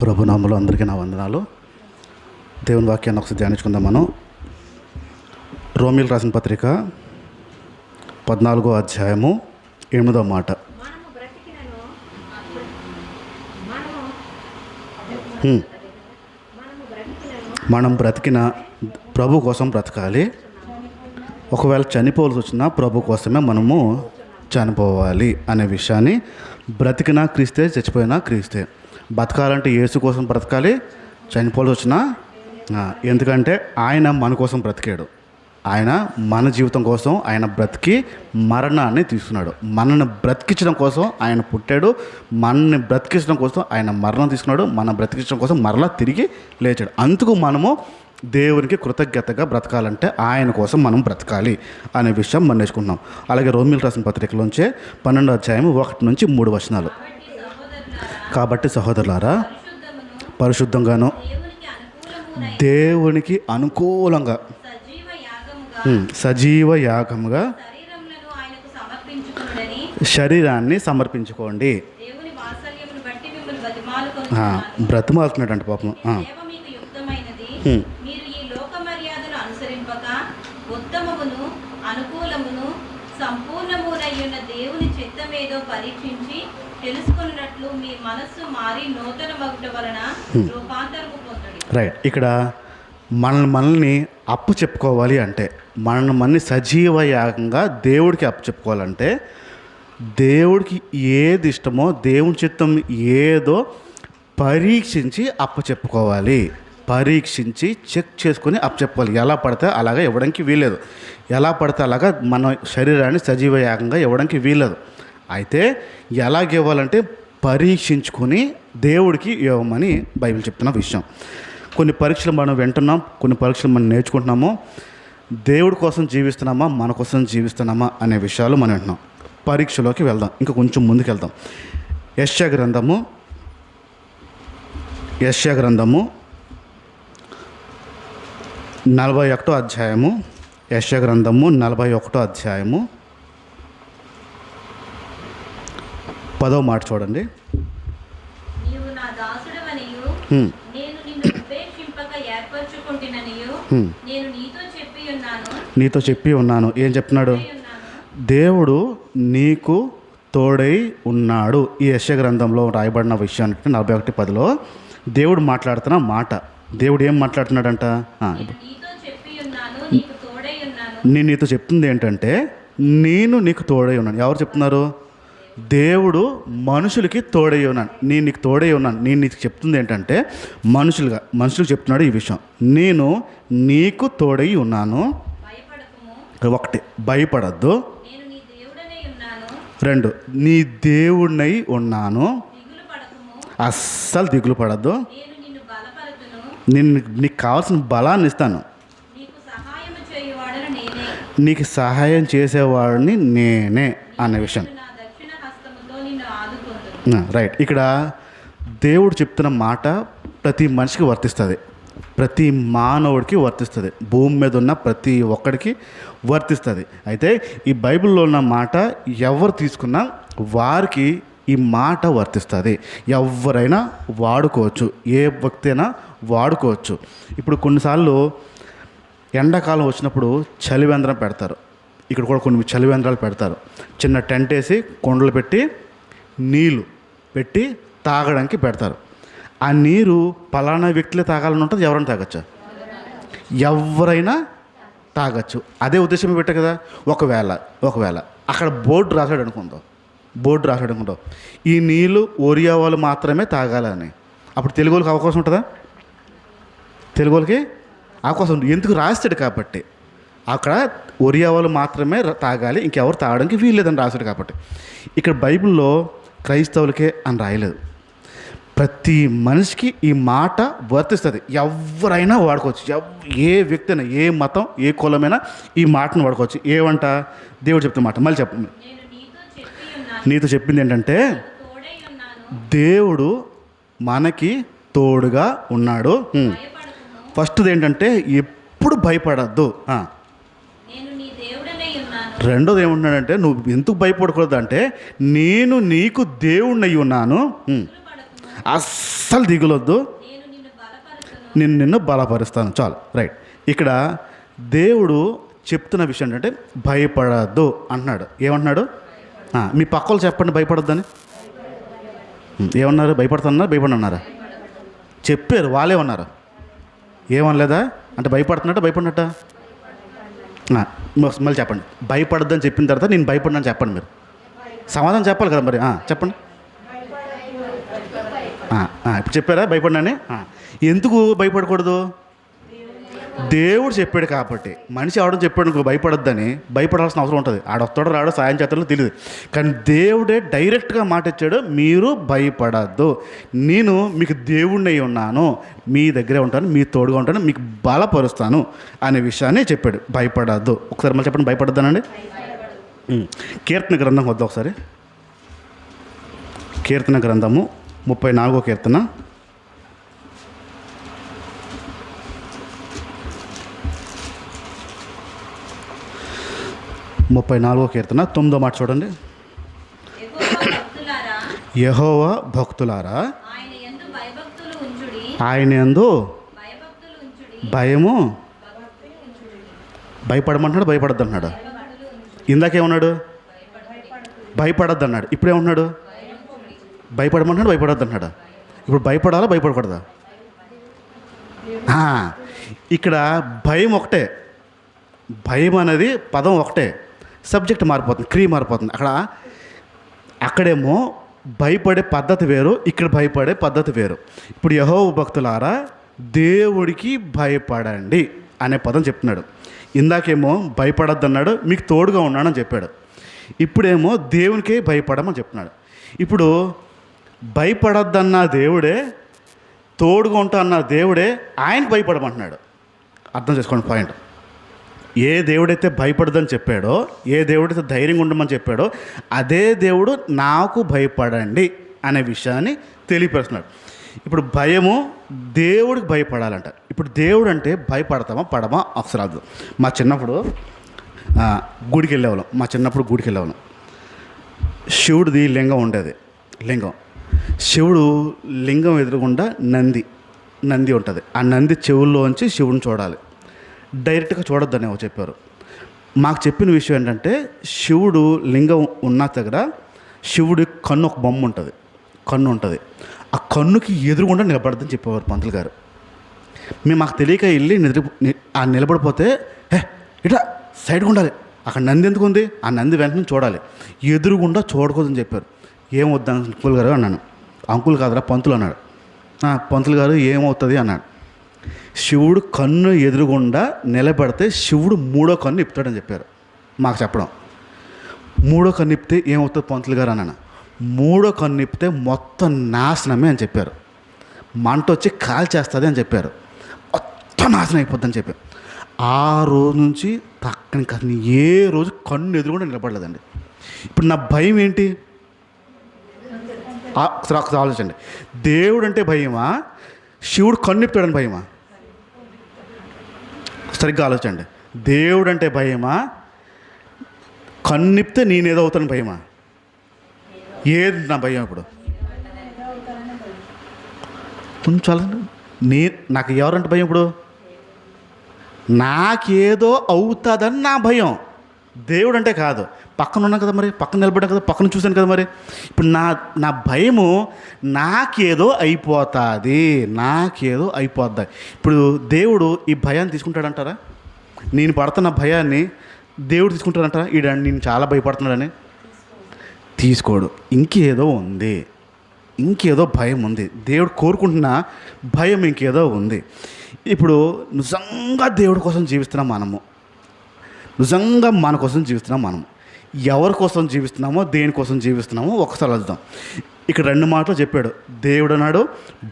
ప్రభునామములో అందరికీ నా వందనాలు. దేవుని వాక్యాన్ని ఒకసారి ధ్యానించుకుందాం. మనం రోమీయులకు రాసిన పత్రిక 14వ అధ్యాయము 8వ మాట. మనం బ్రతికిన ప్రభు కోసం బ్రతకాలి. ఒకవేళ చనిపోవాల్సి వచ్చినా ప్రభు కోసమే మనము చనిపోవాలి అనే విషయాన్ని, బ్రతికినా క్రీస్తే, చచ్చిపోయినా క్రీస్తే. బతకాలంటే యేసు కోసం బ్రతకాలి. చనిపోవాల్సి వచ్చినా ఎందుకంటే ఆయన మన కోసం బ్రతికాడు. ఆయన మన జీవితం కోసం ఆయన బ్రతికి మరణాన్ని తీసుకున్నాడు. మనల్ని బ్రతికించడం కోసం ఆయన పుట్టాడు. మనల్ని బ్రతికించడం కోసం ఆయన మరణం తీసుకున్నాడు. మన బ్రతికించడం కోసం మరలా తిరిగి లేచాడు. అందుకు మనము దేవునికి కృతజ్ఞతగా బ్రతకాలంటే ఆయన కోసం మనం బ్రతకాలి అనే విషయం మనం నేర్చుకుంటున్నాం. అలాగే రోమీయులకు రాసిన పత్రికలోంచే 12వ అధ్యాయం 1 నుంచి 3 వచనాలు. కాబట్టి సహోదరులారా, పరిశుద్ధంగాను దేవునికి అనుకూలంగా సజీవ యాగముగా శరీరాన్ని సమర్పించుకోండి. బ్రతిమాలుతున్నాడంట పాపం. సంపూర్ణమునైన దేవుని చిత్తమేదో పరీక్షించి తెలుసుకున్నట్లు మీ మనస్సు మారి నూతన మగుట వలన రూపాంతరము పొందండి. రైట్. ఇక్కడ మనల్ని అప్పు చెప్పుకోవాలి అంటే, మనల్ని సజీవ యాగంగా దేవుడికి అప్పు చెప్పుకోవాలంటే, దేవుడికి ఏది ఇష్టమో, దేవుని చిత్తం ఏదో పరీక్షించి అప్పు చెప్పుకోవాలి. పరీక్షించి చెక్ చేసుకొని అప్పచెప్పుకోవాలి. ఎలా పడితే అలాగా ఇవ్వడానికి వీలేదు. ఎలా పడితే అలాగా మన శరీరాన్ని సజీవ యాగంగా ఇవ్వడానికి వీలేదు. అయితే ఎలాగ ఇవ్వాలంటే పరీక్షించుకొని దేవుడికి ఇవ్వమని బైబిల్ చెప్తున్న విషయం. కొన్ని పరీక్షలు మనం వింటున్నాం, కొన్ని పరీక్షలు మనం నేర్చుకుంటున్నాము. దేవుడి కోసం జీవిస్తున్నామా, మన కోసం జీవిస్తున్నామా అనే విషయాలు మనం వింటున్నాం. పరీక్షలోకి వెళ్దాం, ఇంకా కొంచెం ముందుకు వెళ్దాం. యెషయా గ్రంథము 41వ అధ్యాయము. యెషయా గ్రంథము 41వ అధ్యాయము 10వ మాట చూడండి. నీవు నా దాసుడవనియు నేను నిన్ను ఉపేక్షింపక ఏర్పరచుకుంటున్ననియు నేను నీతో చెప్పి ఉన్నాను. ఏం చెప్తున్నాడు? దేవుడు నీకు తోడై ఉన్నాడు. ఈ యెషయా గ్రంథంలో రాయబడిన విషయానికి 41:10లో దేవుడు మాట్లాడుతున్న మాట. దేవుడు ఏం మాట్లాడుతున్నాడంట? నేను నీతో చెప్తుంది ఏంటంటే, నేను నీకు తోడై ఉన్నాను. ఎవరు చెప్తున్నారు? దేవుడు మనుషులకి తోడై ఉన్నాను. నేను నీకు తోడై ఉన్నాను. నేను నీకు చెప్తుంది ఏంటంటే, మనుషులకు చెప్తున్నాడు ఈ విషయం. నేను నీకు తోడై ఉన్నాను. 1, భయపడద్దు. 2, నీ దేవుడినై ఉన్నాను. అస్సలు దిగులు పడద్దు. నేను నీకు కావాల్సిన బలాన్ని ఇస్తాను. నీకు సహాయం చేసేవాడిని నేనే అనే విషయం. రైట్. ఇక్కడ దేవుడు చెప్తున్న మాట ప్రతి మనిషికి వర్తిస్తుంది, ప్రతి మానవుడికి వర్తిస్తుంది, భూమి మీద ఉన్న ప్రతి ఒక్కడికి వర్తిస్తుంది. అయితే ఈ బైబిల్లో ఉన్న మాట ఎవరు తీసుకున్నా వారికి ఈ మాట వర్తిస్తుంది. ఎవరైనా వాడుకోవచ్చు, ఏ వ్యక్తి అయినా వాడుకోవచ్చు. ఇప్పుడు కొన్నిసార్లు ఎండాకాలం వచ్చినప్పుడు చలివేంద్రం పెడతారు. ఇక్కడ కూడా కొన్ని చలివేంద్రాలు పెడతారు. చిన్న టెంట్ వేసి కొండలు పెట్టి నీళ్ళు పెట్టి తాగడానికి పెడతారు. ఆ నీరు పలానా వ్యక్తులే తాగాలని ఉంటుంది. ఎవరైనా తాగొచ్చా? ఎవరైనా తాగొచ్చు. అదే ఉద్దేశం పెట్టా కదా. ఒకవేళ అక్కడ బోర్డు రాశాడు అనుకుందాం, ఈ నీళ్ళు ఒరియా వాళ్ళు మాత్రమే తాగాలని. అప్పుడు తెలుగు వాళ్ళకి అవకాశం ఉంటుందా? తెలుగు వాళ్ళకి అవకాశం ఉంటుంది. ఎందుకు రాస్తాడు కాబట్టి. అక్కడ ఒరియా వాళ్ళు మాత్రమే తాగాలి, ఇంకెవరు తాగడానికి వీల్లేదని రాశాడు కాబట్టి. ఇక్కడ బైబిల్లో క్రైస్తవులకే అని రాయలేదు. ప్రతి మనిషికి ఈ మాట వర్తిస్తుంది. ఎవరైనా వాడుకోవచ్చు. ఏ వ్యక్తి అయినా, ఏ మతం, ఏ కులమైనా ఈ మాటను వాడుకోవచ్చు. ఏమంట? దేవుడు చెప్తున్న మాట. మళ్ళీ చెప్పండి. నీతో చెప్పింది ఏంటంటే, దేవుడు మనకి తోడుగా ఉన్నాడు. ఫస్ట్ది ఏంటంటే, ఎప్పుడు భయపడద్దు. రెండోది ఏమంటున్నాడంటే, నువ్వు ఎందుకు భయపడకూడదు అంటే, నేను నీకు దేవుడినై ఉన్నాను. అస్సలు దిగులొద్దు, నిన్ను బలపరుస్తాను. చాలు, రైట్. ఇక్కడ దేవుడు చెప్తున్న విషయం ఏంటంటే భయపడద్దు అంటున్నాడు. ఏమంటున్నాడు? మీ పక్కలు చెప్పండి భయపడొద్దని. ఏమన్నారు? భయపడన్నారా? చెప్పారు, వాళ్ళే ఉన్నారు. ఏమనలేదా? అంటే భయపడుతున్నట్ట. మళ్ళీ చెప్పండి. భయపడద్దని చెప్పిన తర్వాత నేను భయపడినని చెప్పండి. మీరు సమాధానం చెప్పాలి కదా మరి. చెప్పండి. ఇప్పుడు చెప్పారా భయపడినని? ఎందుకు భయపడకూడదు? దేవుడు చెప్పాడు కాబట్టి. మనిషి ఆవడం చెప్పాడు నువ్వు భయపడొద్దని, భయపడాల్సిన అవసరం ఉంటుంది. ఆడొస్తాడో రాడో సాయం చేస్తాడో తెలియదు. కానీ దేవుడే డైరెక్ట్గా మాట ఇచ్చాడు, మీరు భయపడద్దు, నేను మీకు దేవుడిని అయి ఉన్నాను, మీ దగ్గరే ఉంటాను, మీ తోడుగా ఉంటాను, మీకు బలపరుస్తాను అనే విషయాన్ని చెప్పాడు. భయపడద్దు. ఒకసారి మళ్ళీ చెప్పండి, భయపడద్దానండి. కీర్తన గ్రంథం వద్ద ఒకసారి. కీర్తన గ్రంథము 34వ కీర్తన. 34వ కీర్తన 9వ మాట చూడండి. యెహోవా భక్తులారా ఆయన యందు భయము, భయపడమంటున్నాడు, భయపడద్దు అన్నాడు. ఇందాకేమన్నాడు? భయపడద్దు అన్నాడు. ఇప్పుడేమన్నాడు? భయపడమంటున్నాడు, భయపడద్దు అన్నాడు. ఇప్పుడు భయపడాలా భయపడకూడదా? ఇక్కడ భయం ఒకటే, భయం అనేది పదం ఒకటే, సబ్జెక్ట్ మారిపోతుంది, క్రియ మారిపోతుంది. అక్కడేమో భయపడే పద్ధతి వేరు, ఇక్కడ భయపడే పద్ధతి వేరు. ఇప్పుడు యెహోవా భక్తులారా దేవుడికి భయపడండి అనే పదం చెప్తున్నాడు. ఇందాకేమో భయపడద్దు అన్నాడు, మీకు తోడుగా ఉన్నాడని చెప్పాడు. ఇప్పుడేమో దేవునికే భయపడమని చెప్తున్నాడు. ఇప్పుడు భయపడద్దన్న దేవుడే, తోడుగా ఉంటా అన్న దేవుడే ఆయనకు భయపడమంటున్నాడు. అర్థం చేసుకోండి పాయింట్. ఏ దేవుడైతే భయపడదని చెప్పాడో, ఏ దేవుడైతే ధైర్యంగా ఉండమని చెప్పాడో, అదే దేవుడు నాకు భయపడండి అనే విషయాన్ని తెలియపరుస్తున్నాడు. ఇప్పుడు భయము, దేవుడికి భయపడాలంట. ఇప్పుడు దేవుడు అంటే భయపడతామా పడమా అక్షరాలు. మా చిన్నప్పుడు గుడికి వెళ్ళేవాళ్ళం. శివుడిది లింగం ఉండేది. శివుడు లింగం ఎదురుగుండా నంది ఉంటుంది. ఆ నంది చెవుల్లోంచి శివుడిని చూడాలి, డైరెక్ట్గా చూడొద్దని చెప్పారు. మాకు చెప్పిన విషయం ఏంటంటే, శివుడు లింగం ఉన్న దగ్గర శివుడి కన్ను, ఒక బొమ్మ ఉంటుంది, కన్ను ఉంటుంది. ఆ కన్నుకి ఎదురుగుండా నిలబడద్దని చెప్పేవారు పంతులు గారు. మాకు తెలియక వెళ్ళి నిలబడిపోతే ఇట్లా సైడ్గా ఉండాలి, అక్కడ నంది ఎందుకు ఉంది, ఆ నంది వెంటనే చూడాలి, ఎదురుగుండా చూడకూడదని చెప్పారు. ఏమవుద్ది అంకుల్ గారు అన్నాను. అంకుల్ కాదురా పంతులు అన్నాడు. పంతులు గారు ఏమవుతుంది అన్నాడు. శివుడు కన్ను ఎదురుగుండా నిలబడితే శివుడు 3వ కన్ను ఇప్పుతాడని చెప్పారు మాకు చెప్పడం. 3వ కన్ను ఇప్పితే ఏమవుతుంది పంతులు గారు అన్నాను. 3వ కన్ను ఇప్పితే మొత్తం నాశనమే అని చెప్పారు. మంట వచ్చి కాల్చేస్తుంది అని చెప్పారు. మొత్తం నాశనం అయిపోద్దని చెప్పారు. ఆ రోజు నుంచి పక్కన కన్ను ఏ రోజు కన్ను ఎదురుగుండా నిలబడలేదండి. ఇప్పుడు నా భయం ఏంటి? ఆలోచించండి. దేవుడు అంటే భయమా, శివుడు కన్నిప్తాడని భయమా? సరిగ్గా ఆలోచండి. దేవుడు అంటే భయమా, కన్నిప్తే నేనేదో అవుతాను భయమా? ఏది నా భయం? ఇప్పుడు కొంచెం నాకు ఎవరంటే భయం? ఇప్పుడు నాకేదో అవుతుందని నా భయం. దేవుడు అంటే కాదు. పక్కన ఉన్నాను కదా, మరి పక్కన నిలబడ్డాను కదా, పక్కన చూశాను కదా. మరి ఇప్పుడు నా భయము నాకేదో అయిపోతుంది. ఇప్పుడు దేవుడు ఈ భయాన్ని తీసుకుంటాడంటారా? నేను పడుతున్న భయాన్ని దేవుడు తీసుకుంటాడంటారా? నేను చాలా భయపడుతున్నాడని తీసుకోడు. ఇంకేదో భయం ఉంది. దేవుడు కోరుకుంటున్న భయం ఇంకేదో ఉంది. ఇప్పుడు నిజంగా దేవుడి కోసం జీవిస్తున్నాం మనము, నిజంగా మన కోసం జీవిస్తున్నాం మనము. ఎవరి కోసం జీవిస్తున్నామో, దేనికోసం జీవిస్తున్నామో ఒకసారి అర్థం. ఇక్కడ 2 మాటలు చెప్పాడు. దేవుడు అన్నాడు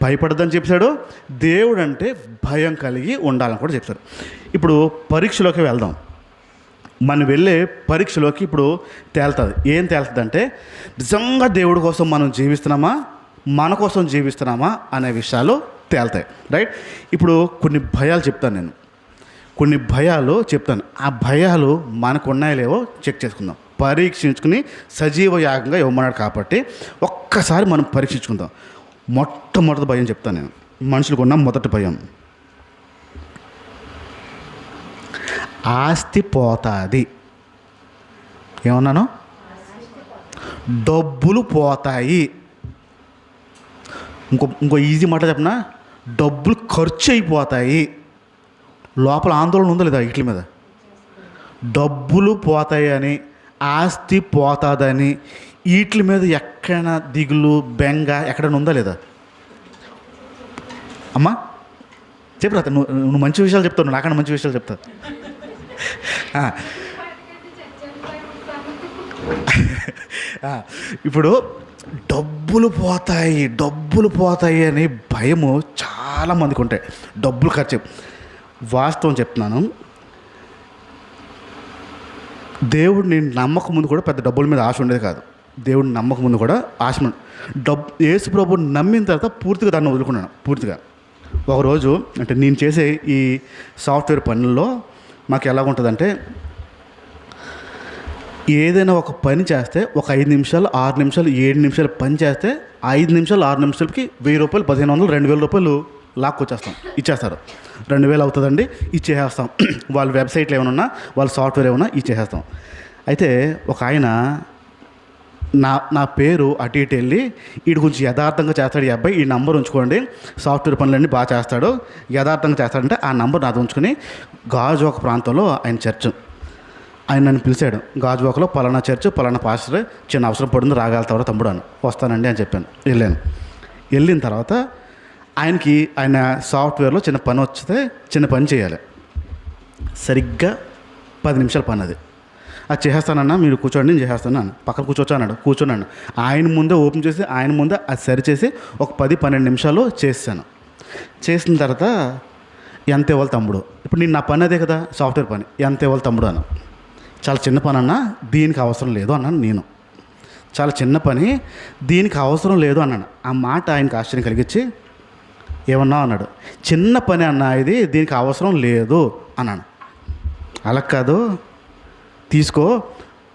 భయపడద్దని చెప్పాడు, దేవుడు అంటే భయం కలిగి ఉండాలని కూడా చెప్తాడు. ఇప్పుడు పరీక్షలోకి వెళ్దాం. మనం వెళ్ళే పరీక్షలోకి ఇప్పుడు తేలుతుంది. ఏం తేలుతుంది అంటే, నిజంగా దేవుడి కోసం మనం జీవిస్తున్నామా, మన కోసం జీవిస్తున్నామా అనే విషయాలు తేలుతాయి. రైట్. ఇప్పుడు కొన్ని భయాలు చెప్తాను. ఆ భయాలు మనకు ఉన్నాయో లేవో చెక్ చేసుకుందాం, పరీక్షించుకుని సజీవ యాగంగా ఇవ్వమన్నాడు కాబట్టి ఒక్కసారి మనం పరీక్షించుకుందాం. మొట్టమొదటి భయం చెప్తాను నేను. మనుషులకు ఉన్న మొదటి భయం, ఆస్తి పోతుంది. ఏమన్నాను? డబ్బులు పోతాయి. ఇంకో ఈజీ మాట చెప్పనా, డబ్బులు ఖర్చు అయిపోతాయి. లోపల ఆందోళన ఉందో లేదా వీటి మీద? డబ్బులు పోతాయి అని, ఆస్తి పోతుందని, వీటి మీద ఎక్కడైనా దిగులు బెంగ ఎక్కడైనా ఉందా లేదా? అమ్మా చెప్పు, నువ్వు మంచి విషయాలు చెప్తావు, నువ్వు నాకన్నా మంచి విషయాలు చెప్తావు. ఇప్పుడు డబ్బులు పోతాయి అని భయము చాలామందికి ఉంటాయి. డబ్బులు ఖర్చు. వాస్తవం చెప్తున్నాను, దేవుడిని నమ్మకం ముందు కూడా పెద్ద డబ్బుల మీద ఆశ ఉండేది కాదు. దేవుడిని నమ్మకం ముందు కూడా ఆశ యేసు ప్రభువుని నమ్మిన తర్వాత పూర్తిగా దాన్ని వదులుకున్నాను. పూర్తిగా ఒకరోజు అంటే నేను చేసే ఈ సాఫ్ట్వేర్ పనుల్లో మాకు ఎలాగుంటుందంటే, ఏదైనా ఒక పని చేస్తే ఒక 5 నిమిషాలు 6 నిమిషాలు 7 నిమిషాలు పని చేస్తే 5 నిమిషాలు 6 నిమిషాలకి 1000 రూపాయలు 1500 2000 రూపాయలు లాక్కొచ్చేస్తాం, ఇచ్చేస్తారు. 2000 అవుతుందండి, ఇచ్చేసేస్తాం. వాళ్ళ వెబ్సైట్లు ఏమైనా ఉన్నా, వాళ్ళ సాఫ్ట్వేర్ ఏమైనా ఇచ్చేసేస్తాం. అయితే ఒక ఆయన నా పేరు అటు ఇటు వెళ్ళి, వీడి గురించి యథార్థంగా చేస్తాడు ఈ అబ్బాయి, ఈ నంబర్ ఉంచుకోండి, సాఫ్ట్వేర్ పనులన్నీ బాగా చేస్తాడు, యథార్థంగా చేస్తాడంటే ఆ నంబర్ నాది ఉంచుకొని, గాజువాక ప్రాంతంలో ఆయన చర్చ్, ఆయన నన్ను పిలిచాడు. గాజువాకలో పలానా చర్చ్, పలానా పాస్టర్, చిన్న అవసరం పడింది రాగలుగుతాడు తమ్ముడు అని. వస్తానండి అని చెప్పాను. వెళ్ళిన తర్వాత ఆయన సాఫ్ట్వేర్లో చిన్న పని వస్తే చిన్న పని చేయాలి. సరిగ్గా 10 నిమిషాల పని అది చేసేస్తానన్నా, మీరు కూర్చోండి నేను చేసేస్తాను. పక్కన కూర్చోవచ్చు అన్నాడు. కూర్చున్నాను. ఆయన ముందే ఓపెన్ చేసి ఆయన ముందే అది సరిచేసి ఒక 10-12 నిమిషాలు చేశాను. చేసిన తర్వాత ఎంత ఇవ్వాలి తమ్ముడు, ఇప్పుడు నేను నా పని అదే కదా సాఫ్ట్వేర్ పని, ఎంత ఇవ్వాలి తమ్ముడు అన్న. చాలా చిన్న పని అన్నా, దీనికి అవసరం లేదు అన్నాను నేను. చాలా చిన్న పని, దీనికి అవసరం లేదు అన్నాను. ఆ మాట ఆయనకు ఆశ్చర్యం కలిగించి, ఏమన్నా అన్నాడు. చిన్న పని అన్నా ఇది, దీనికి అవసరం లేదు అన్నాను. అలా కాదు, తీసుకో,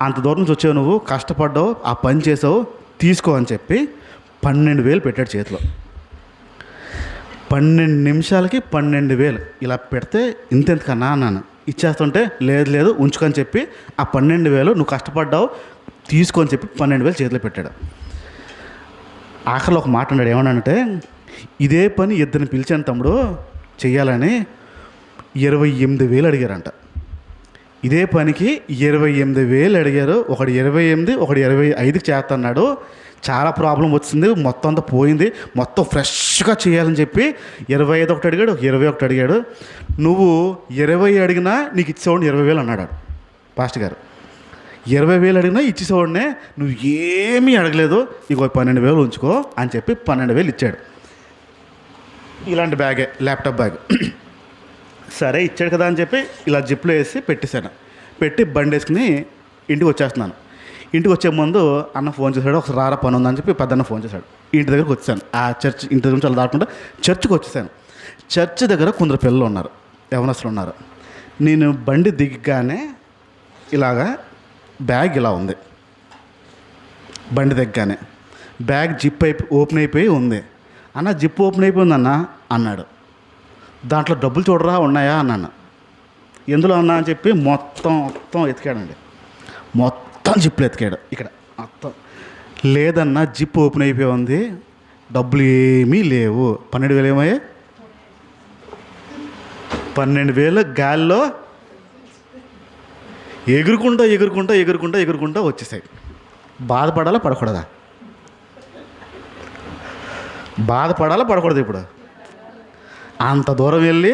అంత దూరం నుంచి వచ్చావు, నువ్వు కష్టపడ్డావు, ఆ పని చేసావు, తీసుకో అని చెప్పి 12,000 పెట్టాడు చేతిలో. 12 నిమిషాలకి 12,000 ఇలా పెడితే ఇంతెంతకన్నా అన్నాను. ఇచ్చేస్తుంటే లేదు ఉంచుకొని చెప్పి ఆ 12,000 నువ్వు కష్టపడ్డావు తీసుకొని చెప్పి 12,000 చేతిలో పెట్టాడు. ఆఖరిలో ఒక మాట అన్నాడు. ఏమన్నానంటే, ఇదే పని ఇద్దరిని పిలిచాను తమ్ముడు చెయ్యాలని, 28,000 అడిగారంట. ఇదే పనికి 28,000 అడిగారు. ఒకటి 28, ఒకటి 25కి చేస్తున్నాడు. చాలా ప్రాబ్లం వచ్చింది, మొత్తం అంతా పోయింది, మొత్తం ఫ్రెష్గా చేయాలని చెప్పి 25 ఒకటి అడిగాడు, 21 అడిగాడు. నువ్వు 20 అడిగినా నీకు ఇచ్చేవాడిని 20,000 అన్నాడు పాస్టర్ గారు. 20,000 అడిగినా ఇచ్చేసేవాడినే, నువ్వు ఏమీ అడగలేదు, ఇగో 12,000 ఉంచుకో అని చెప్పి 12,000 ఇచ్చాడు. ఇలాంటి బ్యాగే, ల్యాప్టాప్ బ్యాగ్. సరే ఇచ్చాడు కదా అని చెప్పి ఇలా జిప్లో వేసి పెట్టేశాను. పెట్టి బండి వేసుకుని ఇంటికి వచ్చేస్తున్నాను. ఇంటికి వచ్చే ముందు అన్న ఫోన్ చేశాడు, ఒకసారి రారా పని ఉందని చెప్పి పెద్దన్న ఫోన్ చేశాడు. ఇంటి దగ్గరకు వచ్చాను. ఆ చర్చ్ ఇంటి దగ్గర నుంచి అలా దాటుకుంటా చర్చ్కి వచ్చేసాను. చర్చ్ దగ్గర కొందరు పిల్లలు ఉన్నారు, యవనస్తులు ఉన్నారు. నేను బండి దిగ్గానే ఇలాగా బ్యాగ్ ఇలా ఉంది. బండి దిగ్గానే బ్యాగ్ జిప్ ఓపెన్ అయిపోయి ఉంది. అన్న జిప్ ఓపెన్ అయిపోయిందన్న అన్నాడు. దాంట్లో డబ్బులు చూడరా ఉన్నాయా అన్నాను. ఎందులో అన్నా అని చెప్పి మొత్తం ఎతికాడండి. మొత్తం జిప్లు ఎతికాడు. ఇక్కడ మొత్తం లేదన్నా, జిప్ ఓపెన్ అయిపోయి ఉంది, డబ్బులు ఏమీ లేవు. 12,000 ఏమయ్యాయి? 12,000 గాల్లో ఎగురుకుంటా వచ్చేసాయి. బాధపడాలా పడకూడదా? బాధపడాలా పడకూడదు? ఇప్పుడు అంత దూరం వెళ్ళి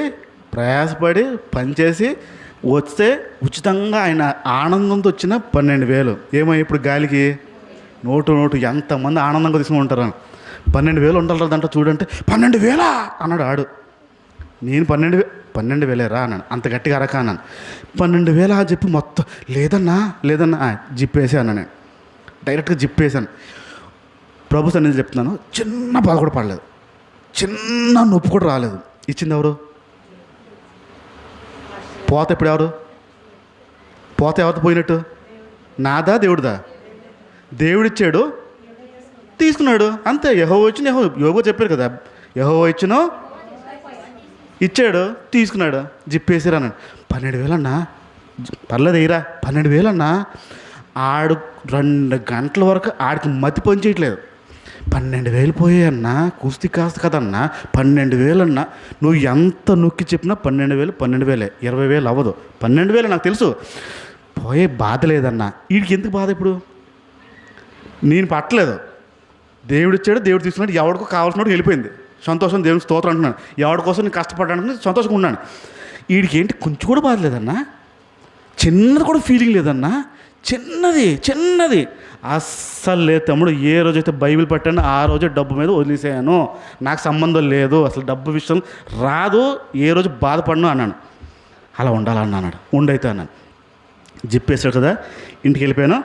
ప్రయాసపడి పనిచేసి వస్తే ఉచితంగా ఆయన ఆనందంతో వచ్చిన 12,000 ఏమో ఇప్పుడు గాలికి నోటు ఎంతమంది ఆనందంగా తీసుకుని ఉంటారు. 12,000 ఉండాలి దాంట్లో చూడంటే 12,000 అన్నాడు ఆడు. నేను 12,000 రా అన్నాను. అంత గట్టిగా అరక అన్నాను. 12,000 అని చెప్పి మొత్తం లేదన్నా జిప్ వేసి అన్నా. నేను డైరెక్ట్గా జిప్ వేసాను. ప్రభు సన్నిధి చెప్తున్నాను, చిన్న బాధ కూడా పడలేదు, చిన్న నొప్పి కూడా రాలేదు. ఇచ్చింది ఎవరు? పోతే ఇప్పుడు ఎవరు? పోతే ఎవరితో పోయినట్టు? నాదా దేవుడిదా? దేవుడిచ్చాడు, తీసుకున్నాడు అంతే. యెహోవా ఇచ్చిన యోబు చెప్పారు కదా, యెహోవా ఇచ్చిన ఇచ్చాడు, తీసుకున్నాడు, జిప్పేసిరా అన్నాడు. 12,000 అన్నా, పర్లేదు అయ్యిరా, 12,000 అన్నా. ఆడు 2 గంటల వరకు ఆడికి మతి పని చేయట్లేదు. 12,000 పోయాయన్నా, కుస్తీ కాస్త కదన్నా, 12,000 అన్నా. నువ్వు ఎంత నొక్కి చెప్పినా 12,000 20,000 అవ్వదు. 12,000 నాకు తెలుసు, పోయే బాధ లేదన్నా. వీడికి ఎందుకు బాధ? ఇప్పుడు నేను పట్టలేదు, దేవుడు ఇచ్చాడు, దేవుడు తీసుకున్నాడు, ఎవడికో కావాల్సినోడు వెళ్ళిపోయింది. సంతోషం, దేవునికి స్తోత్రం అంటున్నాను. ఎవరి కోసం నేను కష్టపడ్డానికి సంతోషంగా ఉన్నాను. వీడికి ఏంటి కొంచెం కూడా బాధ లేదన్నా, చిన్నది కూడా ఫీలింగ్ లేదన్నా, చిన్నది అస్సలు లేదు తమ్ముడు. ఏ రోజైతే బైబిల్ పట్టానో ఆ రోజే డబ్బు మీద వదిలేసాను, నాకు సంబంధం లేదు, అసలు డబ్బు విషయం రాదు, ఏ రోజు బాధపడను అన్నాను. అలా ఉండాలన్నా అన్నాడు. ఉండైతే అన్నాను. జిప్పేసాడు కదా, ఇంటికి వెళ్ళిపోయాను.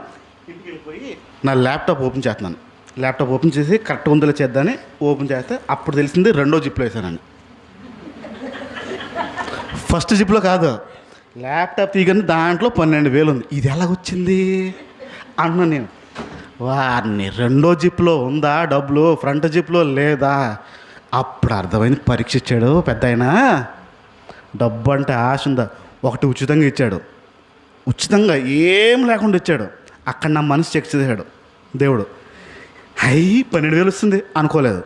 ఇంటికి వెళ్ళిపోయి నా ల్యాప్టాప్ ఓపెన్ చేస్తున్నాను. ల్యాప్టాప్ ఓపెన్ చేసి కరెక్ట్గా ఉందో చేద్దామని ఓపెన్ చేస్తే అప్పుడు తెలిసింది 2వ జిప్లో వేసానండి. ఫస్ట్ జిప్లో కాదు, ల్యాప్టాప్ తీయగానే దాంట్లో 12,000 ఉంది. ఇది ఎలాగొచ్చింది అంటున్నాను నేను. వారిని 2వ జిప్లో ఉందా డబ్బులు, ఫ్రంట్ జిప్లో లేదా? అప్పుడు అర్థమైంది. పరీక్ష ఇచ్చాడు పెద్ద ఆయన. డబ్బు అంటే ఆశ ఉందా? ఒకటి ఉచితంగా ఇచ్చాడు, ఉచితంగా ఏం లేకుండా ఇచ్చాడు. అక్కడ నా మనసు చెక్ చేశాడు దేవుడు. 12,000 వస్తుంది అనుకోలేదు,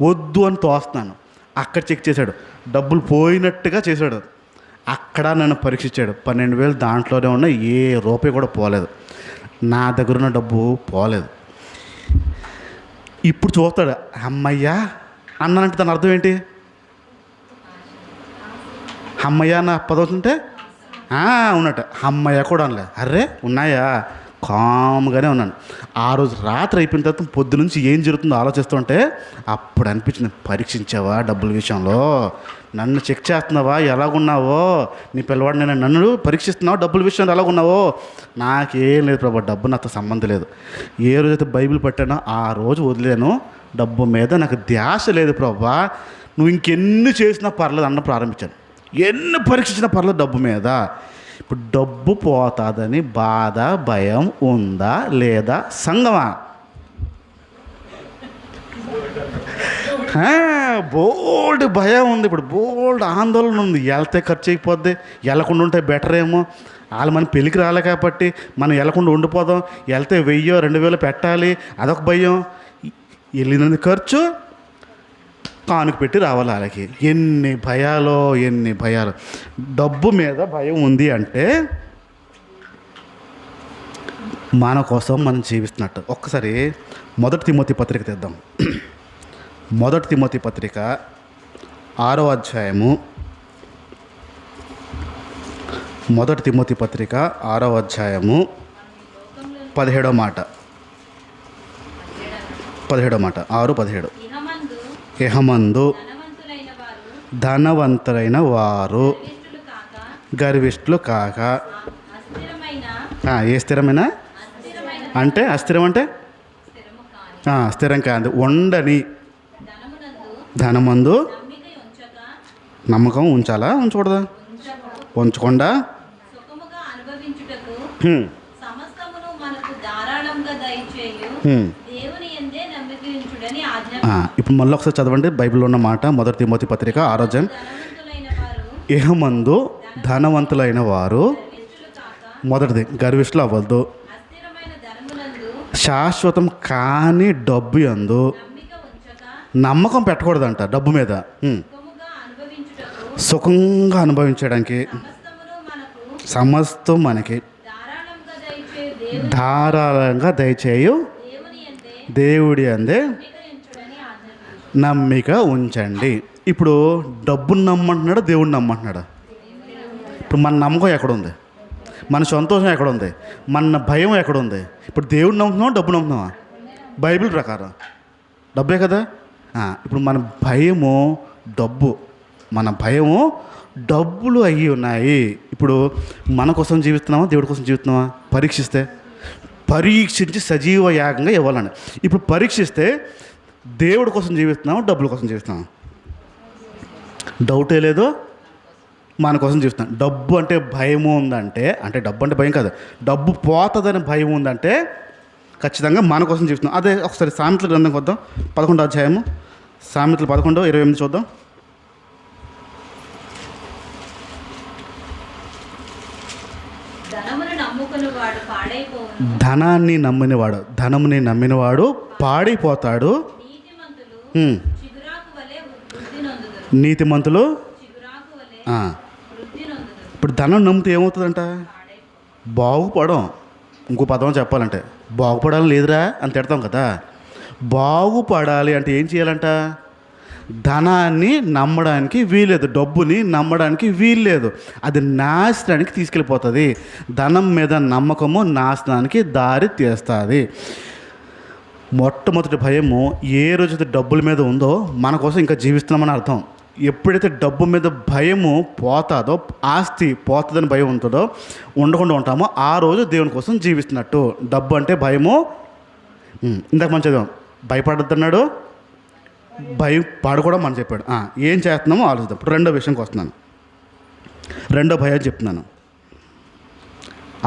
వద్దు అని తోస్తున్నాను. అక్కడ చెక్ చేశాడు, డబ్బులు పోయినట్టుగా చేశాడు. అక్కడ నన్ను పరీక్షించాడు. 12,000 దాంట్లోనే ఉన్న, ఏ రూపాయి కూడా పోలేదు, నా దగ్గర ఉన్న డబ్బు పోలేదు. ఇప్పుడు చూస్తాడు, అమ్మయ్యా అన్నానంటే దాని అర్థం ఏంటి? అమ్మయ్య అన్న పదవుతుంటే ఉన్నట్టు, అమ్మయ్య కూడా అనలే, అర్రే ఉన్నాయా, కామ్గానే ఉన్నాను. ఆ రోజు రాత్రి అయిపోయిన తర్వాత పొద్దు నుంచి ఏం జరుగుతుందో ఆలోచిస్తుంటే అప్పుడు అనిపించింది, పరీక్షించావా డబ్బుల విషయంలో, నన్ను చెక్ చేస్తున్నావా, ఎలాగున్నావో, నీ పిల్లవాడు నేను నన్ను పరీక్షిస్తున్నావు డబ్బుల విషయంలో ఎలాగున్నావో. నాకేం లేదు ప్రభా, డబ్బు నాతో సంబంధం లేదు. ఏ రోజైతే బైబిల్ పట్టానో ఆ రోజు వదిలేను, డబ్బు మీద నాకు ధ్యాస లేదు ప్రభా, నువ్వు ఇంకెన్ని చేసినా పర్లేదు అన్న ప్రారంభించాను. ఎన్ని పరీక్షించినా పర్లేదు డబ్బు మీద. ఇప్పుడు డబ్బు పోతుందని బాధ, భయం ఉందా లేదా సంగమా? బోల్డ్ భయం ఉంది, ఇప్పుడు బోల్డ్ ఆందోళన ఉంది. వెళ్తే ఖర్చు అయిపోద్ది, వెళ్ళకుండా ఉంటే బెటర్ ఏమో, వాళ్ళు మన పెళ్ళికి రాలే కాబట్టి మనం వెళ్ళకుండా ఉండిపోదాం, వెళ్తే 1,000 2,000 పెట్టాలి, అదొక భయం. వెళ్ళినందు ఖర్చు, కానుక పెట్టి రావాలి వాళ్ళకి. ఎన్ని భయాలు. డబ్బు మీద భయం ఉంది అంటే మన కోసం మనం జీవిస్తున్నట్టు. ఒక్కసారి 1 తిమోతి పత్రిక తెద్దాం. 1 తిమోతి పత్రిక 6వ అధ్యాయము, 1 తిమోతి పత్రిక 6వ అధ్యాయము 17వ మాట, 6:17. ఇహమందు ధనవంతులైన వారు గర్విష్ఠులు కాక. ఏ స్థిరమైన అంటే అస్థిరం అంటే స్థిరం కాదు, ఉండని ధనమందు నమ్మకం ఉంచాలా ఉంచకూడదా? ఉంచకుండా ఇప్పుడు మళ్ళీ ఒకసారి చదవండి బైబిల్లో ఉన్న మాట. 1 తిమోతి పత్రిక 6వ అధ్యాయం. ఇహమందు ధనవంతులైన వారు, మొదటిది గర్విష్ఠులు అవ్వద్దు, శాశ్వతం కాని డబ్బు యందు నమ్మకం పెట్టకూడదంట. డబ్బు మీద సుఖంగా అనుభవించడానికి సమస్తం మనకి ధారాళంగా దయచేయు దేవుడి అందే నమ్మిక ఉంచండి. ఇప్పుడు డబ్బుని నమ్మంటున్నాడా, దేవుడిని నమ్మంటున్నాడా? ఇప్పుడు మన నమ్మకం ఎక్కడుంది, మన సంతోషం ఎక్కడుంది, మన భయం ఎక్కడుంది? ఇప్పుడు దేవుడిని నమ్ముతున్నావా, డబ్బు నమ్ముతున్నావా? బైబిల్ ప్రకారం డబ్బే కదా. ఇప్పుడు మన భయము డబ్బులు అయ్యి ఉన్నాయి. ఇప్పుడు మన కోసం జీవిస్తున్నావా, దేవుడి కోసం జీవిస్తున్నావా? పరీక్షించి సజీవ యాగంగా ఇవ్వాలని. ఇప్పుడు పరీక్షిస్తే దేవుడి కోసం జీవిస్తున్నావా, డబ్బుల కోసం జీవిస్తున్నావా? డౌటే లేదు, మన కోసం జీవిస్తున్నాం. డబ్బు అంటే భయము ఉందంటే, అంటే డబ్బు అంటే భయం కాదు, డబ్బు పోతుందని భయం ఉందంటే ఖచ్చితంగా మన కోసం జీవిస్తున్నాం. అదే ఒకసారి సామెతల గ్రంథంకి వద్దాం, 11వ అధ్యాయము, సామెతలు 11:28 చూద్దాం. ధనాన్ని నమ్మినవాడు, ధనముని నమ్మినవాడు పాడైపోతాడు. నీతిమంతులు ఇప్పుడు ధనం నమ్మితే ఏమవుతుందంట? బాగుపడం. ఇంకో పదం చెప్పాలంటే బాగుపడాలని లేదురా అని తిడతాం కదా. బాగుపడాలి అంటే ఏం చేయాలంట? ధనాన్ని నమ్మడానికి వీల్లేదు, డబ్బుని నమ్మడానికి వీల్లేదు. అది నాశనానికి తీసుకెళ్ళిపోతుంది. ధనం మీద నమ్మకము నాశనానికి దారి తీస్తుంది. మొట్టమొదటి భయము ఏ రోజైతే డబ్బుల మీద ఉందో మన కోసం ఇంకా జీవిస్తున్నామని అర్థం. ఎప్పుడైతే డబ్బు మీద భయము పోతాదో, ఆస్తి పోతుందని భయం ఉంటుందో, ఉండకుండా ఉంటామో ఆ రోజు దేవుని కోసం జీవిస్తున్నట్టు. డబ్బు అంటే భయము. ఇందాక మనం చదివాం, భయపడద్దన్నాడు, భయపడ కూడా మనం చెప్పాడు. ఏం చేస్తున్నామో ఆలోచిద్దాం. ఇప్పుడు రెండో విషయంకి వస్తున్నాను. రెండో భయం చెప్తున్నాను,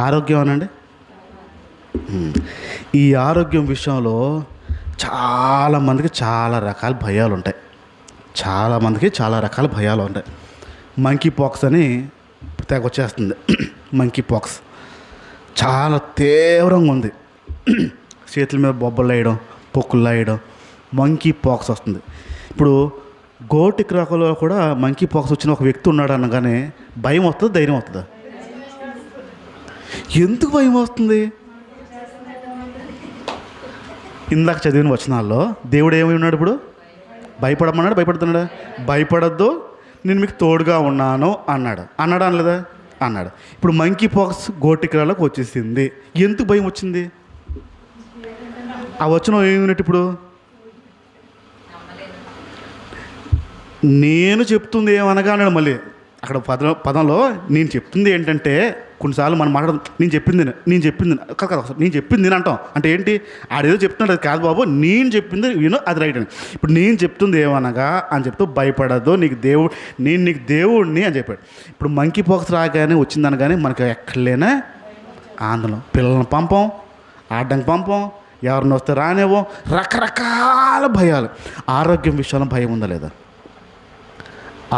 ఆరోగ్యం అనండి. ఈ ఆరోగ్యం విషయంలో చాలామందికి చాలా రకాల భయాలు ఉంటాయి. చాలామందికి చాలా రకాల భయాలు ఉంటాయి. మంకీ పాక్స్ అని తెగ వచ్చేస్తుంది. మంకీ పాక్స్ చాలా తీవ్రంగా ఉంది. చేతుల మీద బొబ్బలు వేయడం, పొక్కులు వేయడం, మంకీ పాక్స్ వస్తుంది. ఇప్పుడు గోటిక్రాకులో కూడా మంకీ పాక్స్ వచ్చిన ఒక వ్యక్తి ఉన్నాడు అనగానే భయం వస్తుంది, ధైర్యం వస్తుందా? ఎందుకు భయం వస్తుంది? ఇందాక చదివిన వచనాల్లో దేవుడు ఏమై ఉన్నాడు? ఇప్పుడు భయపడమన్నాడు, భయపడుతున్నాడా? భయపడద్దు, నేను మీకు తోడుగా ఉన్నాను అన్నాడు. అన్నాడా అనలేదా? అన్నాడు. ఇప్పుడు మంకీ పాక్స్ గోటిక్రాలకు వచ్చేసింది. ఎందుకు భయం వచ్చింది? ఆ వచనం ఏమినట్టు? ఇప్పుడు నేను చెప్తుంది ఏమనగా అన్నాడు. మళ్ళీ అక్కడ పదంలో నేను చెప్తుంది ఏంటంటే, కొన్నిసార్లు మనం మాట్లాడడం నేను చెప్పింది నేను చెప్పింది అంటాం. అంటే ఏంటి? ఆడేదో చెప్తున్నాడు, అది కాదు బాబు, నేను చెప్పింది విను, అది రైట్ అని. ఇప్పుడు నేను చెప్తుంది ఏమనగా అని చెప్తూ భయపడద్దు, నేను నీకు దేవుడిని అని చెప్పాడు. ఇప్పుడు మంకీ పాక్స్ రాగానే వచ్చిందనగానే మనకు ఎక్కడలేనా ఆందోళన. పిల్లల్ని పంపం, ఆడడానికి పంపం, ఎవరిని వస్తే రానివ్వం, రకరకాల భయాలు. ఆరోగ్యం విషయంలో భయం ఉందా లేదా?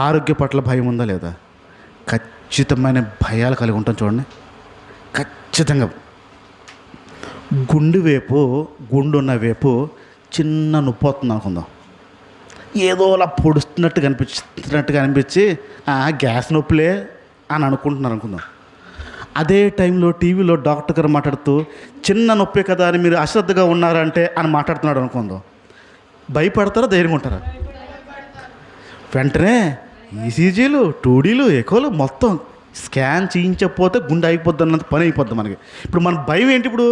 ఆరోగ్య పట్ల భయం ఉందా లేదా? ఖచ్చితమైన భయాలు కలిగి ఉంటాం. చూడండి, ఖచ్చితంగా. గుండు ఉన్న వైపు చిన్న నొప్పి వస్తుంది అనుకుందాం. ఏదో అలా పొడుస్తున్నట్టుగా అనిపించి గ్యాస్ నొప్పులే అని అనుకుంటున్నారు అనుకుందాం. అదే టైంలో టీవీలో డాక్టర్ గారు మాట్లాడుతూ చిన్న నొప్పే కదా అని మీరు అశ్రద్ధగా ఉన్నారంటే అని మాట్లాడుతున్నాడు అనుకుందాం. భయపడతారా, ధైర్యంగా ఉంటారా? వెంటనే ఈసీజీలు, 2Dలు, ఎకోలు మొత్తం స్కాన్ చేయించకపోతే గుండె అయిపోద్ది అన్నంత పని అయిపోద్ది మనకి. ఇప్పుడు మన భయం ఏంటి? ఇప్పుడు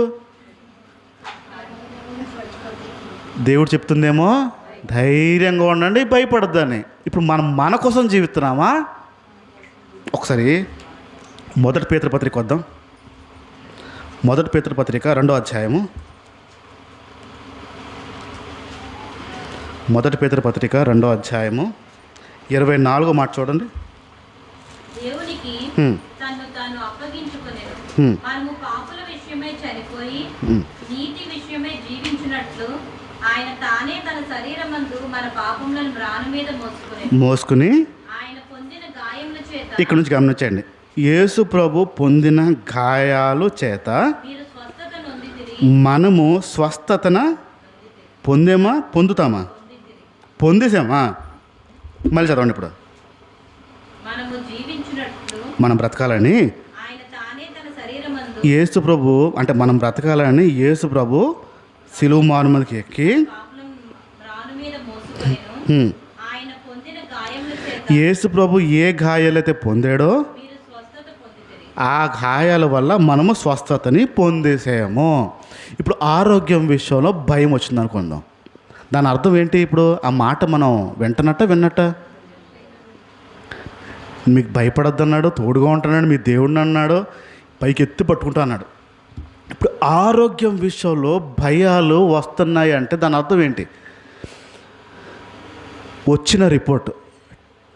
దేవుడు చెప్తుందేమో ధైర్యంగా ఉండండి, భయపడద్దని. ఇప్పుడు మనం మన కోసం జీవిస్తున్నామా? ఒకసారి మొదటి పేతురు పత్రిక వద్దాం. మొదటి పేతురు పత్రిక 2వ అధ్యాయము. మొదటి పేతురు పత్రిక 2వ అధ్యాయము 24వ మాట చూడండి. దేవునికి తన్ను తాను అప్పగించుకొనెను, మనము పాపుల విషయమై చనిపోయి నీతి విషయమై జీవించినట్లు ఆయన తానే తన శరీరమందు మన పాపములను మ్రాను మీద మోసుకుని ఆయన పొందిన గాయముల చేత. ఇక్కడ నుంచి గమనించండి, యేసు ప్రభు పొందిన గాయాలు చేత మీరు స్వస్థత నొందితిరి. మనము స్వస్థతన పొందుతామా? పొందేసామా? మళ్ళీ చదవండి. ఇప్పుడు మనము జీవించినట్లు మనం బ్రతకాలని ఆయన తానే తన శరీరమందు. యేసు ప్రభు అంటే మనం బ్రతకాలని యేసు ప్రభు సిలువ మారుమీదకి ఎక్కి పాపములను మ్రాను మీద మోసుకొనెను, ఆయన పొందిన గాయముల చేత యేసు ప్రభు ఏ గాయాలైతే పొందాడో మీరు స్వస్థత పొందితిరి. ఆ గాయాల వల్ల మనము స్వస్థతని పొందేసాము. ఇప్పుడు ఆరోగ్యం విషయంలో భయం వచ్చింది అనుకుందాం. దాని అర్థం ఏంటి? ఇప్పుడు ఆ మాట మనం విన్నట్ట మీకు భయపడద్దు అన్నాడు, తోడుగా ఉంటున్నాడు, మీ దేవుడిని అన్నాడు, పైకి ఎత్తి పట్టుకుంటా అన్నాడు. ఇప్పుడు ఆరోగ్యం విషయంలో భయాలు వస్తున్నాయి అంటే దాని అర్థం ఏంటి? వచ్చిన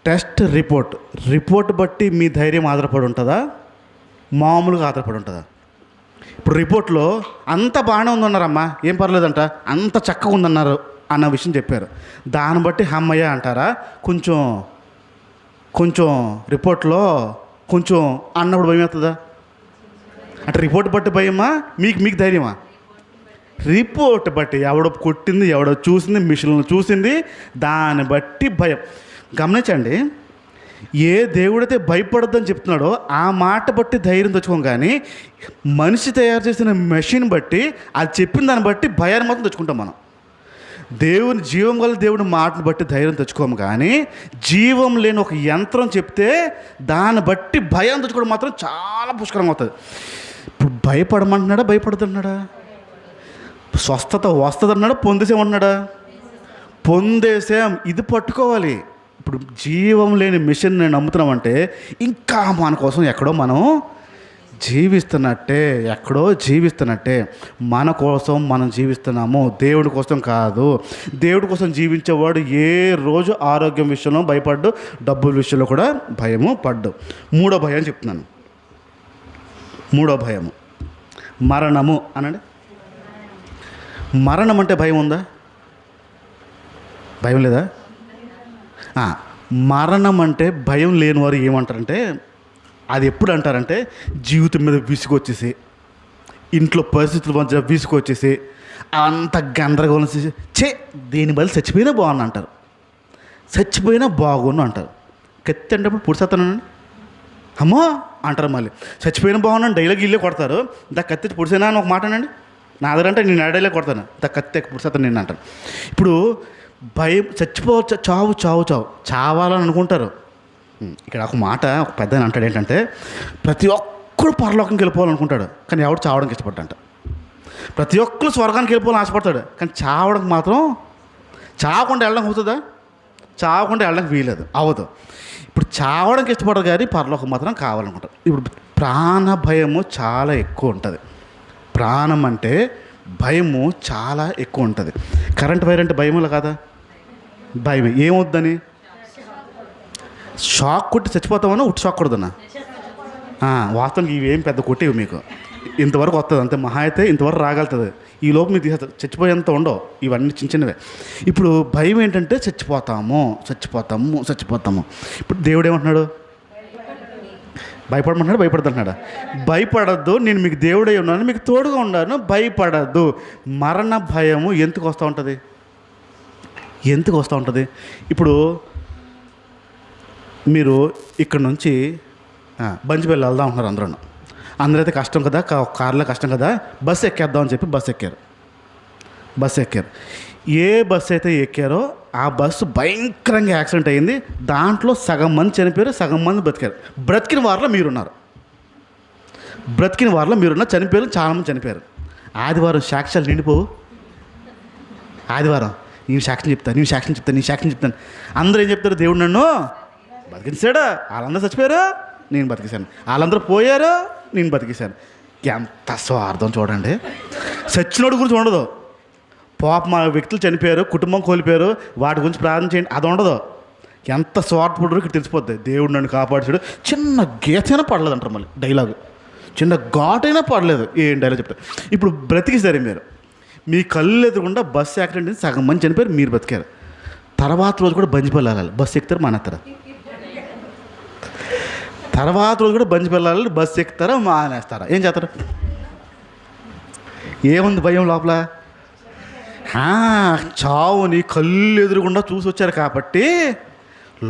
టెస్ట్ రిపోర్ట్ బట్టి మీ ధైర్యం ఆధారపడి ఉంటుందా? మామూలుగా ఆధారపడి ఉంటుందా? ఇప్పుడు రిపోర్ట్లో అంత బాగానే ఉందన్నారమ్మా, ఏం పర్లేదంట, అంత చక్కగా ఉందన్నారు అన్న విషయం చెప్పారు. దాన్ని బట్టి అమ్మయ్య అంటారా? కొంచెం కొంచెం రిపోర్ట్లో కొంచెం అన్నప్పుడు భయం అవుతుందా? అంటే రిపోర్ట్ బట్టి భయమా, మీకు ధైర్యమా? రిపోర్ట్ బట్టి ఎవడో కొట్టింది, ఎవడో చూసింది, మిషన్లు చూసింది, దాన్ని బట్టి భయం. గమనించండి, ఏ దేవుడైతే భయపడద్దని చెప్తున్నాడో ఆ మాట బట్టి ధైర్యం తెచ్చుకోం, కానీ మనిషి తయారు చేసిన మెషిన్ బట్టి, అది చెప్పిన దాన్ని బట్టి భయాన్ని మాత్రం తెచ్చుకుంటాం మనం. దేవుని జీవం గల దేవుని మాటను బట్టి ధైర్యం తెచ్చుకోము, కానీ జీవం లేని ఒక యంత్రం చెప్తే దాన్ని బట్టి భయం తెచ్చుకోవడం మాత్రం చాలా పుష్కరంగా అవుతుంది. ఇప్పుడు భయపడమంటున్నాడా, భయపడుతున్నాడా? స్వస్థత వస్తుంది అన్నాడా, పొందేసేమన్నాడా? పొందేసాం. ఇది పట్టుకోవాలి. ఇప్పుడు జీవం లేని మిషన్ నేను నమ్ముతున్నామంటే ఇంకా మన కోసం ఎక్కడో మనం జీవిస్తున్నట్టే. మన కోసం మనం జీవిస్తున్నాము, దేవుడి కోసం కాదు. దేవుడి కోసం జీవించేవాడు ఏ రోజు ఆరోగ్యం విషయంలో భయపడ్డు, డబ్బుల విషయంలో కూడా భయము పడ్డు. మూడో భయం చెప్తున్నాను. మూడో భయము మరణము అనండి. మరణం అంటే భయం ఉందా? భయం లేదా? మరణం అంటే భయం లేని వారు ఏమంటారంటే, అది ఎప్పుడు అంటారంటే, జీవితం మీద విసుగొచ్చేసి, ఇంట్లో పరిస్థితుల మధ్య విసుగొచ్చేసి, అంత గందరగోళం చేసి దీని బదులు చచ్చిపోయినా బాగున్నా అంటారు. చచ్చిపోయినా బాగున్నా అంటారు. కత్తి అంటే పుడిసేస్తానండి అమ్మో అంటారు. మళ్ళీ చచ్చిపోయినా బాగున్నాను డైలాగ్ ఇల్లే కొడతారు. దా కత్తి పుడిసేనా అని ఒక మాట అనండి. నా దగ్గరంటే నేను డైలాగ్ కొడతాను, దా కత్తి పుడిసేస్తాను నేను అంటాను. ఇప్పుడు భయం, చచ్చిపోవచ్చు, చావాలని అనుకుంటారు. ఇక్కడ ఒక మాట ఒక పెద్ద అంటాడు ఏంటంటే, ప్రతి ఒక్కరు పరలోకంకి వెళ్ళిపోవాలనుకుంటాడు, కానీ ఎవడు చావడానికి ఇష్టపడ్డంట. ప్రతి ఒక్కరు స్వర్గానికి వెళ్ళిపోవాలని ఆశపడతాడు, కానీ చావడానికి మాత్రం, చావకుండా వెళ్ళడం అవుతుందా? చావకుండా వెళ్ళడానికి వీలేదు, అవ్వదు. ఇప్పుడు చావడానికి ఇష్టపడరు కానీ పరలోకం మాత్రం కావాలనుకుంటారు. ఇప్పుడు ప్రాణ భయము చాలా ఎక్కువ ఉంటుంది. ప్రాణం అంటే భయము చాలా ఎక్కువ ఉంటుంది. కరెంట్ వైర్ అంటే భయములా కాదా? భయమే. ఏమవుద్దని? షాక్ కొట్టి చచ్చిపోతామని ఉట్టి షాక్ కొడదన్నా. వాస్తవానికి ఇవేం పెద్ద కొట్టేవి మీకు, ఇంతవరకు వస్తుంది అంతే, మహా అయితే ఇంతవరకు రాగలుగుతుంది. ఈ లోపు మీరు తీసేస్తారు, చచ్చిపోయేంత ఉండవు ఇవన్నీ చిన్న చిన్నవే. ఇప్పుడు భయం ఏంటంటే చచ్చిపోతాము. ఇప్పుడు దేవుడు ఏమంటున్నాడు? భయపడమంటున్నాడు, భయపడుతున్నాడా? భయపడద్దు, నేను మీకు దేవుడై ఉన్నాను, మీకు తోడుగా ఉన్నాను, భయపడద్దు. మరణ భయము ఎందుకు వస్తూ ఉంటుంది? ఇప్పుడు మీరు ఇక్కడ నుంచి బంజిపల్లి వెళ్దాం అంటున్నారు అందరైతే కష్టం కదా, కార్లో కష్టం కదా, బస్సు ఎక్కేద్దామని చెప్పి బస్సు ఎక్కారు. ఏ బస్సు అయితే ఎక్కారో ఆ బస్సు భయంకరంగా యాక్సిడెంట్ అయింది. దాంట్లో సగం మంది చనిపోయారు, సగం మంది బ్రతికారు. బ్రతికిన వారిలో మీరున్నారు, చనిపోయారు, చాలామంది చనిపోయారు. ఆదివారం సాక్ష్యాలు నిండిపోవు. ఆదివారం నేను సాక్ష్యం చెప్తాను. అందరూ ఏం చెప్తారు? దేవుడు నన్ను బతికించాడు, వాళ్ళందరూ చచ్చిపోయారు, నేను బతికేశాను, వాళ్ళందరూ పోయారు, నేను బతికేశాను. ఎంత స్వార్థం చూడండి. చచ్చినోడు గురించి ఉండదు. పాపం మా వ్యక్తులు చనిపోయారు, కుటుంబం కోల్పోయారు, వాటి గురించి ప్రార్థన చేయండి, అది ఉండదు. ఎంత స్వార్థపడ్డారో ఇక్కడ తెలిసిపోద్ది. దేవుడు నన్ను కాపాడాడు. చిన్న గీతైనా పడలేదు అంటారు. మళ్ళీ డైలాగు చిన్న ఘాటైనా పడలేదు. ఏం డైలాగ్ చెప్తారు? ఇప్పుడు బ్రతికిసారు మీరు, మీ కళ్ళు ఎదురుగుండా బస్సు యాక్సిడెంట్ అయింది, సగం మంది చనిపోయారు, మీరు బతికారు. తర్వాత రోజు కూడా బంజిపల్లి వెళ్ళాలి, బస్సు ఎక్కుతారు, మానేస్తారా? తర్వాత రోజు కూడా బంజిపల్లి వెళ్ళాలి, బస్సు ఎక్కుతారా, మానేస్తారా? ఏం చేస్తారు? ఏముంది భయం లోపల? చావుని కళ్ళు ఎదురుగుండా చూసి వచ్చారు కాబట్టి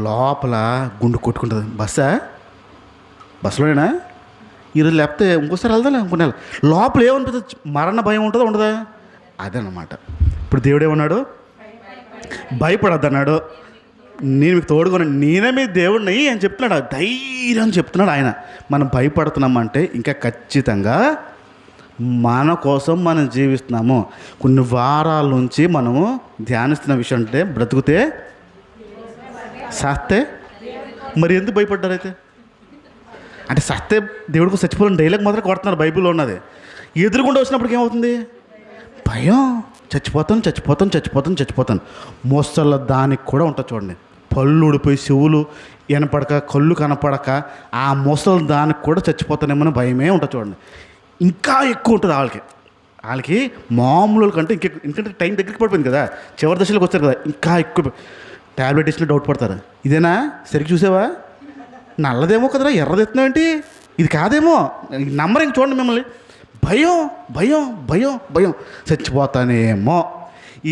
లోపల గుండు కొట్టుకుంటుంది. బస్సులోనేనా ఈరోజు, లేకపోతే ఇంకోసారి వెళ్దా అనుకునే లోపల ఏమనిపిస్తుంది? మరణ భయం ఉంటుందా, ఉండదా? అదన్నమాట. ఇప్పుడు దేవుడు ఏమన్నాడు? భయపడద్దన్నాడు, నేను మీకు తోడుకున్నాను, నేనే మీ దేవుడిని అని చెప్తున్నాడు. ధైర్యం చెప్తున్నాడు ఆయన. మనం భయపడుతున్నామంటే ఇంకా ఖచ్చితంగా మన కోసం మనం జీవిస్తున్నాము. కొన్ని వారాల నుంచి మనము ధ్యానిస్తున్న విషయం అంటే, బ్రతుకుతే సస్తే. మరి ఎందుకు భయపడ్డారు అయితే? అంటే సస్తే దేవుడికి చచ్చిపోవాలని డైలాగ్ మాత్రం కొడుతున్నారు, బైబిల్లో ఉన్నది. ఎదురుగుండా వచ్చినప్పటికి ఏమవుతుంది? భయం. చచ్చిపోతాను. మోస్తళ్ళ దానికి కూడా ఉంటుంది చూడండి. పళ్ళు ఊడిపోయి, చెవులు వినపడక, కళ్ళు కనపడక, ఆ మోస్తళ్ళ దానికి కూడా చచ్చిపోతానేమని భయమే ఉంటుంది చూడండి. ఇంకా ఎక్కువ ఉంటుంది వాళ్ళకి మామూలు కంటే ఎందుకంటే టైం దగ్గరికి పడిపోయింది కదా, చివరి దశలోకి వచ్చారు కదా, ఇంకా ఎక్కువ ట్యాబ్లెట్ ఇచ్చిన డౌట్ పడతారు. ఇదేనా సరిగ్గా చూసావా, నల్లదేమో కదరా ఎర్రది ఎత్తున్నావు ఏంటి, ఇది కాదేమో, నంబర్ ఇంక చూడండి మిమ్మల్ని, భయం భయం భయం భయం, చచ్చిపోతానేమో.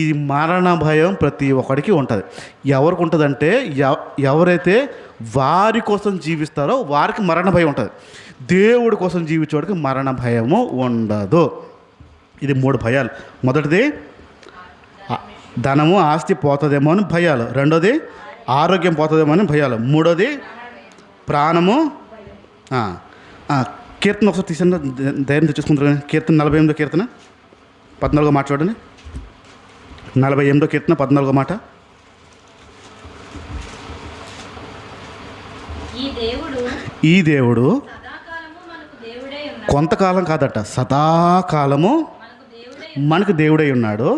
ఈ మరణ భయం ప్రతి ఒక్కడికి ఉంటుంది. ఎవరికి ఉంటుందంటే ఎవరైతే వారి కోసం జీవిస్తారో వారికి మరణ భయం ఉంటుంది. దేవుడి కోసం జీవించేవాడికి మరణ భయము ఉండదు. ఇది 3 భయాలు. మొదటిది ధనము ఆస్తి పోతుందేమో అని భయాలు, రెండోది ఆరోగ్యం పోతుందేమో అని భయాలు, మూడోది ప్రాణము. కీర్తన ఒకసారి తీసిన ధైర్యం తెచ్చుకుంటారు. కీర్తన 48వ కీర్తన 14వ మాట చూడండి. 48వ కీర్తన 14వ మాట. ఈ దేవుడు కొంతకాలం కాదట, సదాకాలము మనకు దేవుడై ఉన్నాడు.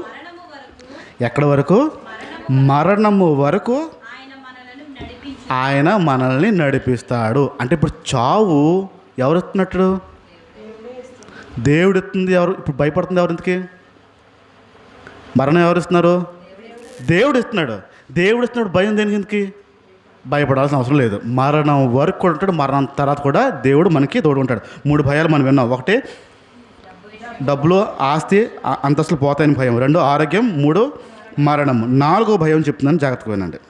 ఎక్కడి వరకు? మరణము వరకు ఆయన మనల్ని నడిపిస్తాడు. అంటే ఇప్పుడు చావు ఎవరు ఎత్తున్నట్టు? దేవుడు ఎత్తుంది. ఎవరు ఇప్పుడు భయపడుతుంది? ఎవరు ఇంతకీ? మరణం ఎవరు ఇస్తున్నారు? దేవుడు ఇస్తున్నాడు. దేవుడు ఇస్తున్నాడు, భయం దేనికి ఇంతకీ? భయపడాల్సిన అవసరం లేదు. మరణం వరకు కూడా ఉంటాడు, మరణం తర్వాత కూడా దేవుడు మనకి తోడు ఉంటాడు. 3 భయాలు మనం విన్నాం. ఒకటి డబ్బులు ఆస్తి అంతస్తులు పోతాయని భయం, 2 ఆరోగ్యం, 3 మరణము. 4వ భయం చెప్తున్నాను, జాగ్రత్తగా వినండి.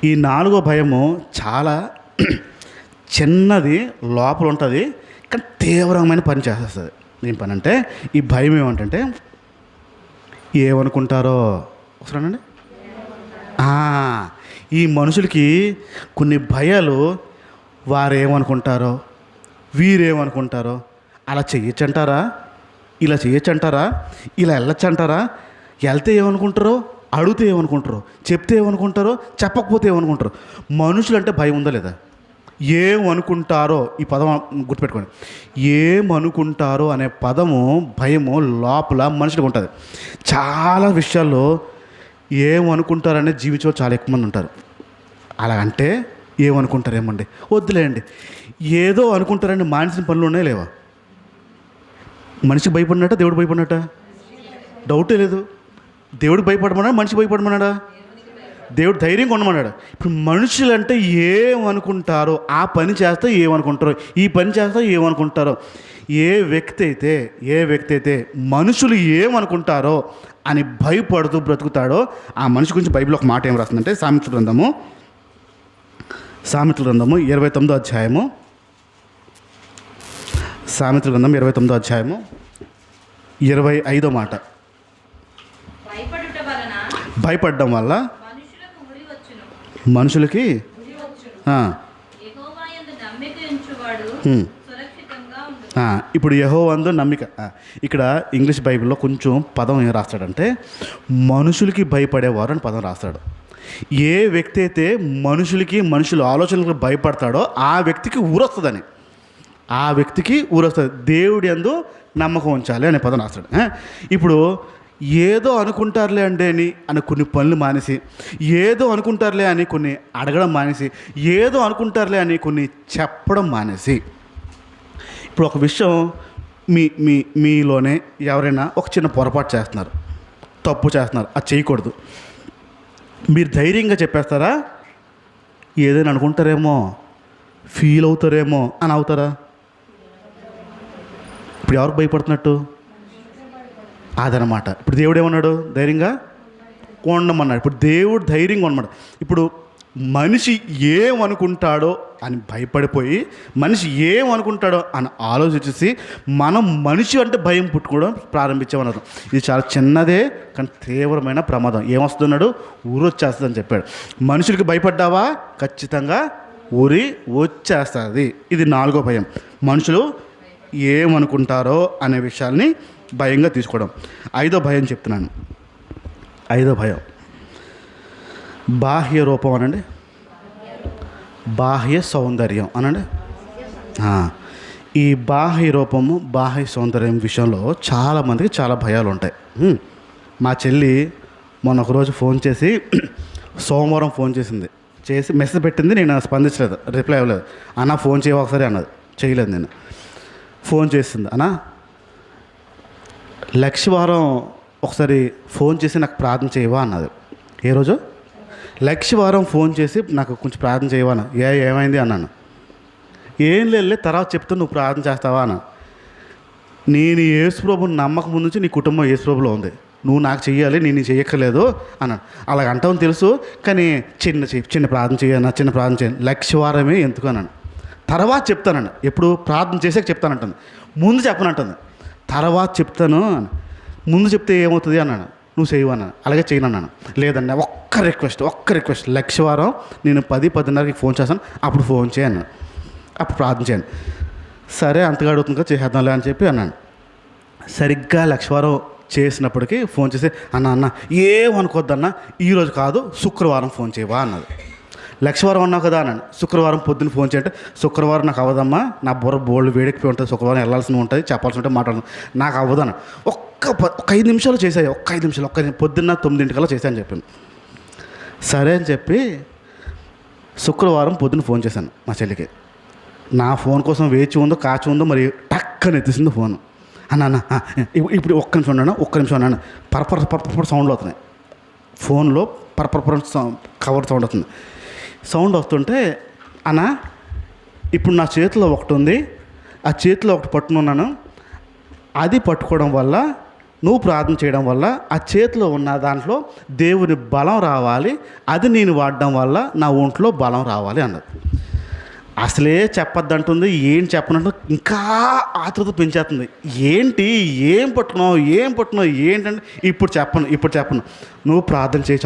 ఈ 4వ భయము చాలా చిన్నది, లోపల ఉంటుంది, కానీ తీవ్రమైన పని చేసేస్తుంది. ఏం పని అంటే, ఈ భయం ఏమంటే ఏమనుకుంటారో ఒకసారి. ఈ మనుషులకి కొన్ని భయాలు, వారేమనుకుంటారో, వీరేమనుకుంటారో, అలా చేయొచ్చంటారా, ఇలా చేయొచ్చంటారా, ఇలా వెళ్ళొచ్చంటారా, వెళ్తే ఏమనుకుంటారో, అడిగితే ఏమనుకుంటారో, చెప్తే ఏమనుకుంటారో, చెప్పకపోతే ఏమనుకుంటారో. మనుషులు అంటే భయం ఉందా లేదా? ఏమనుకుంటారో, ఈ పదం గుర్తుపెట్టుకోండి. ఏమనుకుంటారో అనే పదము, భయము లోపల మనుషులకు ఉంటుంది. చాలా విషయాల్లో ఏమనుకుంటారనే జీవించే చాలా ఎక్కువ మంది ఉంటారు. అలాగంటే ఏమనుకుంటారేమండి, వద్దులేండి. ఏదో అనుకుంటారని మానసిన పనులు ఉన్నాయి లేవా? మనిషికి భయపడినట్ట, దేవుడు భయపడినట్ట? డౌటే లేదు. దేవుడికి భయపడమన్నాడా, మనిషి భయపడమన్నాడా? దేవుడు ధైర్యంగా ఉండమన్నాడు. ఇప్పుడు మనుషులు అంటే ఏమనుకుంటారో, ఆ పని చేస్తే ఏమనుకుంటారో, ఈ పని చేస్తే ఏమనుకుంటారో. ఏ వ్యక్తి అయితే మనుషులు ఏమనుకుంటారో అని భయపడుతూ బ్రతుకుతాడో ఆ మనిషి గురించి బైబిల్ ఒక మాట ఏం రాస్తుందంటే, సామెతల గ్రంథము 29వ అధ్యాయము, సామెతల గ్రంథం 29వ అధ్యాయము 25వ మాట. భయపడడం వల్ల మనుషులకి ఇప్పుడు యెహోవాయందు నమ్మిక. ఇక్కడ ఇంగ్లీష్ బైబిల్లో కొంచెం పదం ఏం రాస్తాడంటే, మనుషులకి భయపడేవారు అని పదం రాస్తాడు. ఏ వ్యక్తి అయితే మనుషుల ఆలోచనలకు భయపడతాడో ఆ వ్యక్తికి ఊరొస్తుందని, ఆ వ్యక్తికి ఊరొస్తుంది. దేవుడి యందు నమ్మకం ఉంచాలి అనే పదం రాస్తాడు. ఇప్పుడు ఏదో అనుకుంటారులే అంటే అని కొన్ని పనులు మానేసి, ఏదో అనుకుంటారులే అని కొన్ని అడగడం మానేసి, ఏదో అనుకుంటారులే అని కొన్ని చెప్పడం మానేసి, ఇప్పుడు ఒక విషయం మీలోనే ఎవరైనా ఒక చిన్న పొరపాటు చేస్తున్నారు, తప్పు చేస్తున్నారు, అది చేయకూడదు, మీరు ధైర్యంగా చెప్పేస్తారా? ఏదైనా అనుకుంటారేమో, ఫీల్ అవుతారేమో అని అవుతారా? ఇప్పుడు ఎవరికి భయపడుతున్నట్టు? అదనమాట. ఇప్పుడు దేవుడు ఏమన్నాడు? ధైర్యంగా ఉండమన్నాడు. ఇప్పుడు దేవుడు ధైర్యంగా ఉండమన్నాడు. ఇప్పుడు మనిషి ఏమనుకుంటాడో అని భయపడిపోయి, మనిషి ఏమనుకుంటాడో అని ఆలోచించేసి మనం మనిషి అంటే భయం పుట్టుకోవడం ప్రారంభించామన్నారు. ఇది చాలా చిన్నదే కానీ తీవ్రమైన ప్రమాదం. ఏమొస్తున్నాడు? ఊరు వచ్చేస్తుందని చెప్పాడు. మనుషులకి భయపడ్డావా, ఖచ్చితంగా ఊరి వచ్చేస్తుంది. ఇది 4వ భయం. మనుషులు ఏమనుకుంటారో అనే విషయాల్ని భయంగా తీసుకోవడం. 5వ భయం చెప్తున్నాను. 5వ భయం బాహ్య రూపం అనండి, బాహ్య సౌందర్యం అనండి. ఈ బాహ్య రూపము, బాహ్య సౌందర్యం విషయంలో చాలామందికి చాలా భయాలు ఉంటాయి. మా చెల్లి మొన్న ఒకరోజు ఫోన్ చేసి, సోమవారం ఫోన్ చేసి మెసేజ్ పెట్టింది. నేను స్పందించలేదు, రిప్లై ఇవ్వలేదు. అన్న ఫోన్ చేయవు ఒకసారి అన్నది. చేయలేదు. నేను ఫోన్ చేసింది, అన్నా లక్షవారం ఒకసారి ఫోన్ చేసి నాకు ప్రార్థన చేయవా అన్నది. ఏ రోజు? లక్షవారం ఫోన్ చేసి నాకు కొంచెం ప్రార్థన చేయవా అన్న. ఏమైంది అన్నాను. ఏం లేదు, తర్వాత చెప్తే నువ్వు ప్రార్థన చేస్తావా అన్న. నేను యేసుప్రభుని నమ్మకం ముందు నుంచి నీ కుటుంబం యేసుప్రభులో ఉంది, నువ్వు నాకు చెయ్యాలి, నేను చెయ్యక్కర్లేదు అన్నాను. అలాగ అంటావని తెలుసు, కానీ చిన్న ప్రార్థన చేయన్నా, చిన్న ప్రార్థన చేయండి, లక్షవారమే ఎందుకు అన్నాను. తర్వాత చెప్తానండి, ఎప్పుడు ప్రార్థన చేసాక చెప్తానంటుంది, ముందు చెప్పనంటుంది. తర్వాత చెప్తాను, ముందు చెప్తే ఏమవుతుంది అన్నాను. నువ్వు చేయవన్నాను. అలాగే చేయను అన్నాను. లేదండి, ఒక్క రిక్వెస్ట్, లక్షవారం నేను 10-10:30కి ఫోన్ చేస్తాను, అప్పుడు ఫోన్ చేయను, అప్పుడు ప్రార్థన చేయను. సరే అంతగా అడుగుతుందిగా చేసేద్దాంలే అని చెప్పి అన్నాను. సరిగ్గా లక్షవారం చేసినప్పటికీ ఫోన్ చేసి అన్న ఏమనుకోద్దన్న, ఈరోజు కాదు శుక్రవారం ఫోన్ చేయవా అన్నది. లక్షవారం అన్నావు కదా అన్నాను. శుక్రవారం పొద్దున్న ఫోన్ చేయంటే, శుక్రవారం నాకు అవ్వదమ్మా, నా బుర్ర బోల్డ్ వేడెక్కిపోయి ఉంటుంది, శుక్రవారం వెళ్ళాల్సి ఉంటుంది, చెప్పాల్సి ఉంటే మాట్లాడను, నాకు అవ్వదన్న. ఒక్క 5 నిమిషాలు చేసాయి, ఒక్క 5 నిమిషాలు, పొద్దున్న 9 చేశాను చెప్పాను. సరే అని చెప్పి శుక్రవారం పొద్దున్న ఫోన్ చేశాను మా చెల్లికి. నా ఫోన్ కోసం వేచి ఉందో కాచి ఉందో మరి టక్కని ఎత్తిసింది ఫోన్. అన్న ఇప్పుడు ఒక్క నిమిషం అన్నాను. పరపర సౌండ్లు అవుతున్నాయి ఫోన్లో, పరపర కవర్ సౌండ్ అవుతుంది. సౌండ్ వస్తుంటే, అన్న ఇప్పుడు నా చేతిలో ఒకటి ఉంది, ఆ చేతిలో ఒకటి పట్టుకున్నాను, అది పట్టుకోవడం వల్ల, నువ్వు ప్రార్థన చేయడం వల్ల ఆ చేతిలో ఉన్న దాంట్లో దేవుని బలం రావాలి, అది నేను వాడడం వల్ల నా ఒంట్లో బలం రావాలి అన్నది. అసలే చెప్పొద్దంటుంది, ఏం చెప్పనంటే ఇంకా ఆతృత పెంచేస్తుంది. ఏం పట్టుకున్నావు ఏంటంటే, ఇప్పుడు చెప్పను, నువ్వు ప్రార్థన చేయి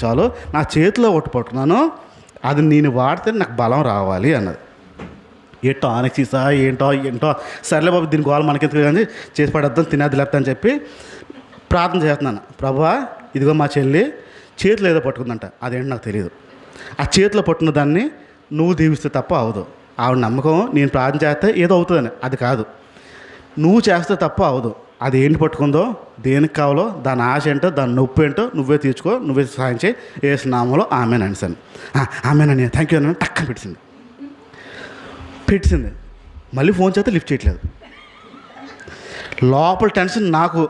చాలు, నా చేతిలో ఒకటి పట్టుకున్నాను, అది నేను వాడితే నాకు బలం రావాలి అన్నది. ఏంటో ఆనెక్సీసా ఏంటో సర్లే బాబు, దీని గోళ మనకెందుకు కానీ చేసి పడేద్దాం, తినేది లేకపోతే అని చెప్పి ప్రార్థన చేస్తున్నాను. ప్రభువా, ఇదిగో మా చెల్లి చేతిలో ఏదో పట్టుకుందంట, అదేంటి నాకు తెలియదు, ఆ చేతిలో పట్టుకున్న దాన్ని నువ్వు దీవిస్తే తప్ప అవదు. ఆవిడ నమ్మకం నేను ప్రార్థన చేస్తే ఏదో అవుతుందని, అది కాదు, నువ్వు చేస్తే తప్ప అవదు. అది ఏంటి పట్టుకుందో, దేనికి కావాలో, దాని ఆశ ఏంటో, దాని నొప్పి ఏంటో నువ్వే తీర్చుకో, నువ్వే సహాయం చేయి, యేసు నామములో ఆమెన్ అనేసాను. ఆమెనని థ్యాంక్ యూ అని టక్కన పెట్టింది. మళ్ళీ ఫోన్ చేస్తే లిఫ్ట్ చేయట్లేదు. లోపల టెన్షన్ నాకు,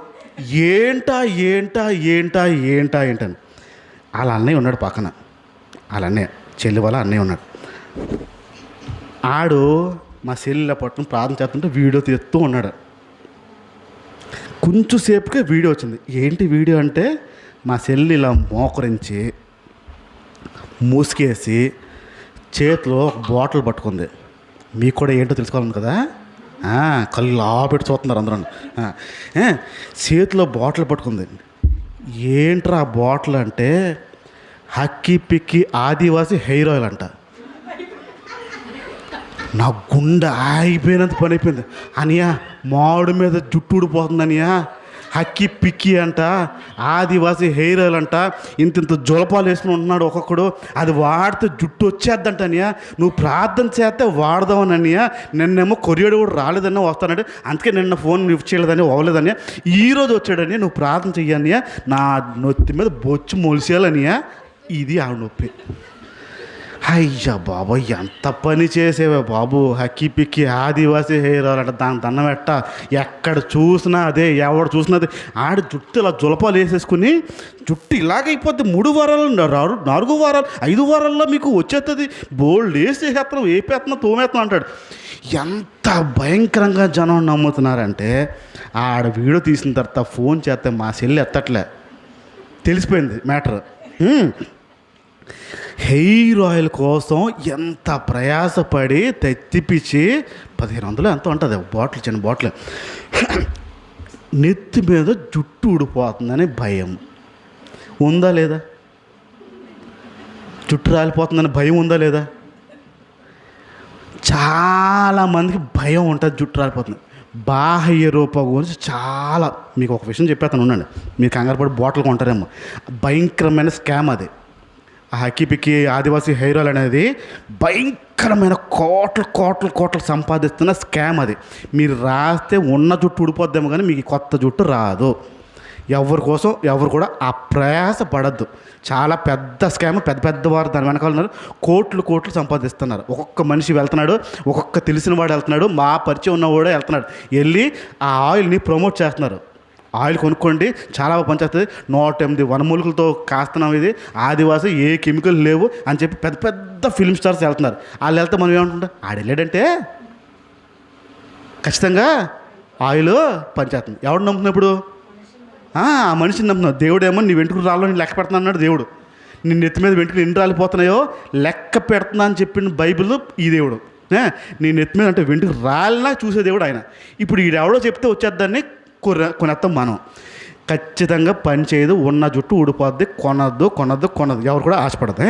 ఏంటని. వాళ్ళ అన్నయ్య ఉన్నాడు పక్కన, వాళ్ళ అన్నయ్య, చెల్లి వాళ్ళ అన్నయ్య ఉన్నాడు. ఆడు మా చెల్లి పట్టుకుని ప్రార్థన చేస్తుంటే వీడియో తీస్తూ ఉన్నాడు. కొంచెం సేపుకే వీడియో వచ్చింది. ఏంటి వీడియో అంటే, మా చెల్లి ఇలా మోకరించి మూసుకేసి చేతిలో ఒక బాటిల్ పట్టుకుంది. మీకు కూడా ఏంటో తెలుసుకోవాలి కదా, కళ్ళు పెట్టి చూస్తున్నారు అందరూ. చేతిలో బాటిల్ పట్టుకుంది. ఏంట్రా బాటిల్ అంటే, హక్కీ పిక్కి ఆదివాసి హెయిర్ ఆయిల్ అంట. నా గుండె ఆగిపోయినంత పని అయిపోయింది. అనియా మామిడి మీద జుట్టు ఊడిపోతుంది అనియా, హక్కీ పిక్కి అంట, ఆదివాసి హెయిర్ ఆయిల్ అంట, ఇంత జులపాలు వేసుకుని ఉంటున్నాడు ఒక్కొక్కడు, అది వాడితే జుట్టు వచ్చేద్దంట అనియా, నువ్వు ప్రార్థన చేస్తే వాడదామని అనియా, నిన్నేమో కొరియర్ కూడా రాలేదన్నా వస్తానంటే, అందుకే నిన్న ఫోన్ లిఫ్ట్ చేయలేదని అవ్వలేదనియా, ఈరోజు వచ్చాడని నువ్వు ప్రార్థన చెయ్యనియా, నా నొత్తి మీద బొచ్చు మొలిసేయాలనియా. ఇది ఆవిడ నొప్పి. అయ్యా బాబు, ఎంత పని చేసేవే బాబు, హక్కీ పిక్కి ఆదివాసి హెయిర్ ఆయిల్ అంటే దాని దండం పెట్ట, ఎక్కడ చూసినా అదే, ఎవడు చూసినా అదే. ఆడ జుట్టు ఇలా జులపాలు వేసేసుకుని జుట్టు ఇలాగైపోద్ది. 3 వారాలు 4 వారాలు 5 వారాల్లో మీకు వచ్చేస్తుంది, బోల్డ్ వేసేస్తున్నాం, వేపేస్తున్నాం, తోమేస్తున్నాం అంటాడు. ఎంత భయంకరంగా జనం నమ్ముతున్నారంటే, ఆడ వీడియో తీసిన తర్వాత ఫోన్ చేస్తే మా చెల్లి ఎత్తట్లే, తెలిసిపోయింది మ్యాటర్. హెయిర్ ఆయిల్ కోసం ఎంత ప్రయాసపడి తెప్పించి 1500 ఎంతో ఉంటుంది బాటిల్, చిన్న బాటిల్. నెత్తి మీద జుట్టు ఊడిపోతుందని భయం ఉందా లేదా? జుట్టు రాలిపోతుందని భయం ఉందా లేదా? చాలామందికి భయం ఉంటుంది జుట్టు రాలిపోతుంది. బాహ్య రూపం గురించి చాలా మీకు ఒక విషయం చెప్పేస్తాను ఉండండి, మీరు కంగారు పడి బాటిల్ కొంటారేమో. భయంకరమైన స్కామ్ అది. ఆ హక్కీ పిక్కి ఆదివాసి హెయిర్ ఆయిల్ అనేది భయంకరమైన కోట్లు సంపాదిస్తున్న స్కామ్ అది. మీరు రాస్తే ఉన్న జుట్టు ఊడిపోద్దేమో కానీ మీకు కొత్త జుట్టు రాదు. ఎవరు కూడా ఆ ప్రయాస పడద్దు. చాలా పెద్ద స్కామ్, పెద్ద పెద్ద వారు దాని వెనకాల ఉన్నారు, కోట్లు సంపాదిస్తున్నారు. ఒక్కొక్క మనిషి వెళ్తున్నాడు, ఒక్కొక్క తెలిసిన వాడు వెళ్తున్నాడు, మా పరిచయం ఉన్నవాడే వెళ్తున్నాడు, వెళ్ళి ఆ ఆయిల్ని ప్రమోట్ చేస్తున్నారు. ఆయిల్ కొనుక్కోండి, చాలా పనిచేస్తుంది, 108 వనమూలికలతో కాస్తున్నాం, ఇది ఆదివాసి, ఏ కెమికల్ లేవు అని చెప్పి పెద్ద పెద్ద ఫిల్మ్ స్టార్స్ వెళ్తున్నారు. వాళ్ళు వెళ్తే మనం ఏమంటుంటాం, ఆడు వెళ్ళాడంటే ఖచ్చితంగా ఆయిల్ పనిచేస్తుంది. ఎవడు నమ్ముతున్నావు ఇప్పుడు? ఆ మనిషిని నమ్ముతున్నావు. దేవుడేమో నీ వెంట్రుకు రాళ్ళు నేను లెక్క పెడుతున్నా అన్నాడు దేవుడు. నీ నెత్తి మీద వెంట్రుకలు ఎన్ని రాలిపోతున్నాయో లెక్క పెడుతున్నా అని చెప్పిన బైబిల్ ఈ దేవుడు. నీ నెత్తి మీద అంటే వెంట్రుకు రాలినా చూసే దేవుడు ఆయన. ఇప్పుడు ఈడెవడో చెప్తే వచ్చేద్దాన్ని కొనేస్తాం మనం. ఖచ్చితంగా పని చేయదు, ఉన్న జుట్టు ఊడిపోద్ది, కొనద్దు. ఎవరు కూడా ఆశపడదు.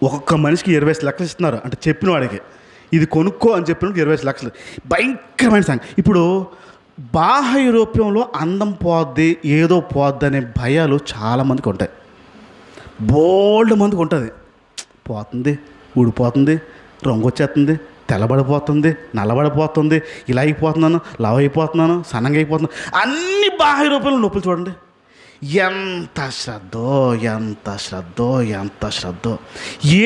ఒక్కొక్క మనిషికి 20 లక్షలు ఇస్తున్నారు అంటే చెప్పిన వాడికి, ఇది కొనుక్కో అని చెప్పినప్పుడు 20 లక్షలు. భయంకరమైన సంగతి. ఇప్పుడు బాహ్య రూపంలో అందం పోద్ది, ఏదో పోద్ది అనే భయాలు చాలామందికి ఉంటాయి. బోల్డ్ మందికి ఉంటుంది. పోతుంది, ఊడిపోతుంది, రంగు వచ్చేస్తుంది, తెల్లబడిపోతుంది, నల్లబడిపోతుంది, ఇలా అయిపోతున్నాను, లవ్ అయిపోతున్నాను, సన్నంగా అయిపోతున్నాను, అన్ని బాహ్య రూపంలో నొప్పులు చూడండి. ఎంత శ్రద్ధో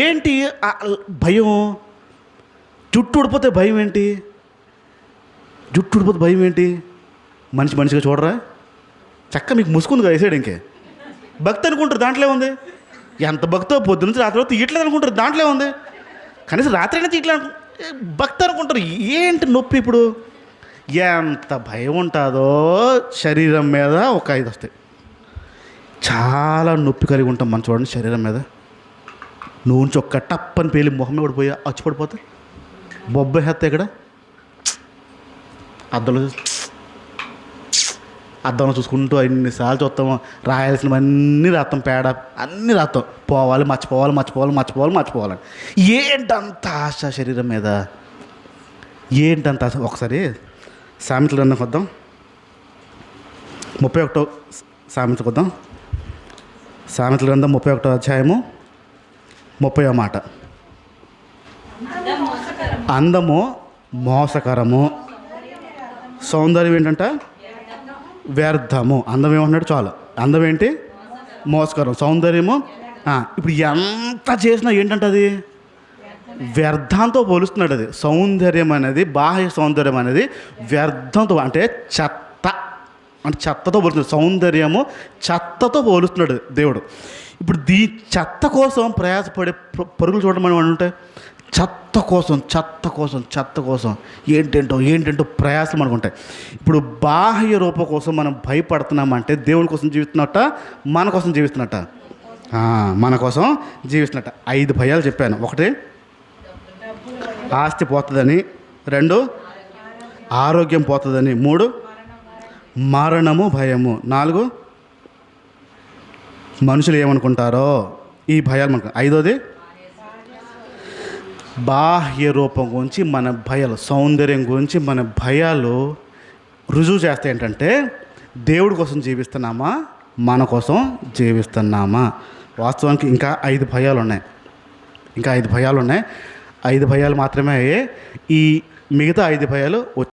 ఏంటి భయం? జుట్టు ఊడిపోతే భయం ఏంటి? మనిషిగా చూడరా? చక్క మీకు ముసుకుంది కదా వేసాడు. ఇంకే భక్తి అనుకుంటారు, దాంట్లో ఉంది. ఎంత భక్తో పొద్దు నుంచి రాత్రి తీయట్లేదు అనుకుంటారు, దాంట్లో ఉంది. కనీసం రాత్రి అయినా తీయట్లేదు భక్తి అనుకుంటారు. ఏంటి నొప్పి? ఇప్పుడు ఎంత భయం ఉంటుందో శరీరం మీద ఒక 5 వస్తాయి. చాలా నొప్పి కలిగి ఉంటాం మనం చూడండి శరీరం మీద. నూనె చొక్క టప్పని పేలి మొహం మీద పడిపోయి వచ్చి పడిపోతే బొబ్బ హెత్త ఇక్కడ అద్దంలో చూసుకుంటూ ఎన్నిసార్లు చూస్తాము. రాయాల్సినవన్నీ రాస్తాం, పేడ అన్నీ రాస్తాం. పోవాలి, మర్చిపోవాలి. ఏంటంత ఆశ శరీరం మీద? ఏంటంత ఆశ? ఒకసారి సామెతల గ్రంథం వద్దాం, 31వ సామెతకు వద్దాం. సామెతల గ్రంథం 31వ అధ్యాయము 30వ మాట. అందము మోసకరము, సౌందర్యం ఏంటంట వ్యర్థము. అందం ఏమంటున్నాడు? చాలు. అందం ఏంటి? మోసకరం. సౌందర్యము ఇప్పుడు ఎంత చేసినా ఏంటంటే అది వ్యర్థంతో పోలుస్తున్నాడు. అది సౌందర్యం అనేది, బాహ్య సౌందర్యం అనేది వ్యర్థంతో అంటే చెత్తతో పోలుస్తున్నాడు. సౌందర్యము చెత్తతో పోలుస్తున్నాడు దేవుడు. ఇప్పుడు చెత్త కోసం ప్రయాసపడే పరుగులు చూడడం అని ఉంటాయి. చెత్త కోసం ఏంటంటో ప్రయాసం మనకు ఉంటాయి. ఇప్పుడు బాహ్య రూపం కోసం మనం భయపడుతున్నామంటే దేవుని కోసం జీవిస్తున్నట్ట, మన కోసం జీవిస్తున్నట్ట? మన కోసం జీవిస్తున్నట్ట. 5 భయాలు చెప్పాను. 1 ఆస్తి పోతుందని, 2 ఆరోగ్యం పోతుందని, 3 మరణము భయము, 4 మనుషులు ఏమనుకుంటారో ఈ భయాలు మనకు. 5వది బాహ్య రూపం గురించి మన భయాలు, సౌందర్యం గురించి మన భయాలు రుజువు చేస్తే ఏంటంటే దేవుడి కోసం జీవిస్తున్నామా, మన కోసం జీవిస్తున్నామా? వాస్తవానికి ఇంకా 5 భయాలు ఉన్నాయి. 5 భయాలు మాత్రమే. ఈ మిగతా 5 భయాలు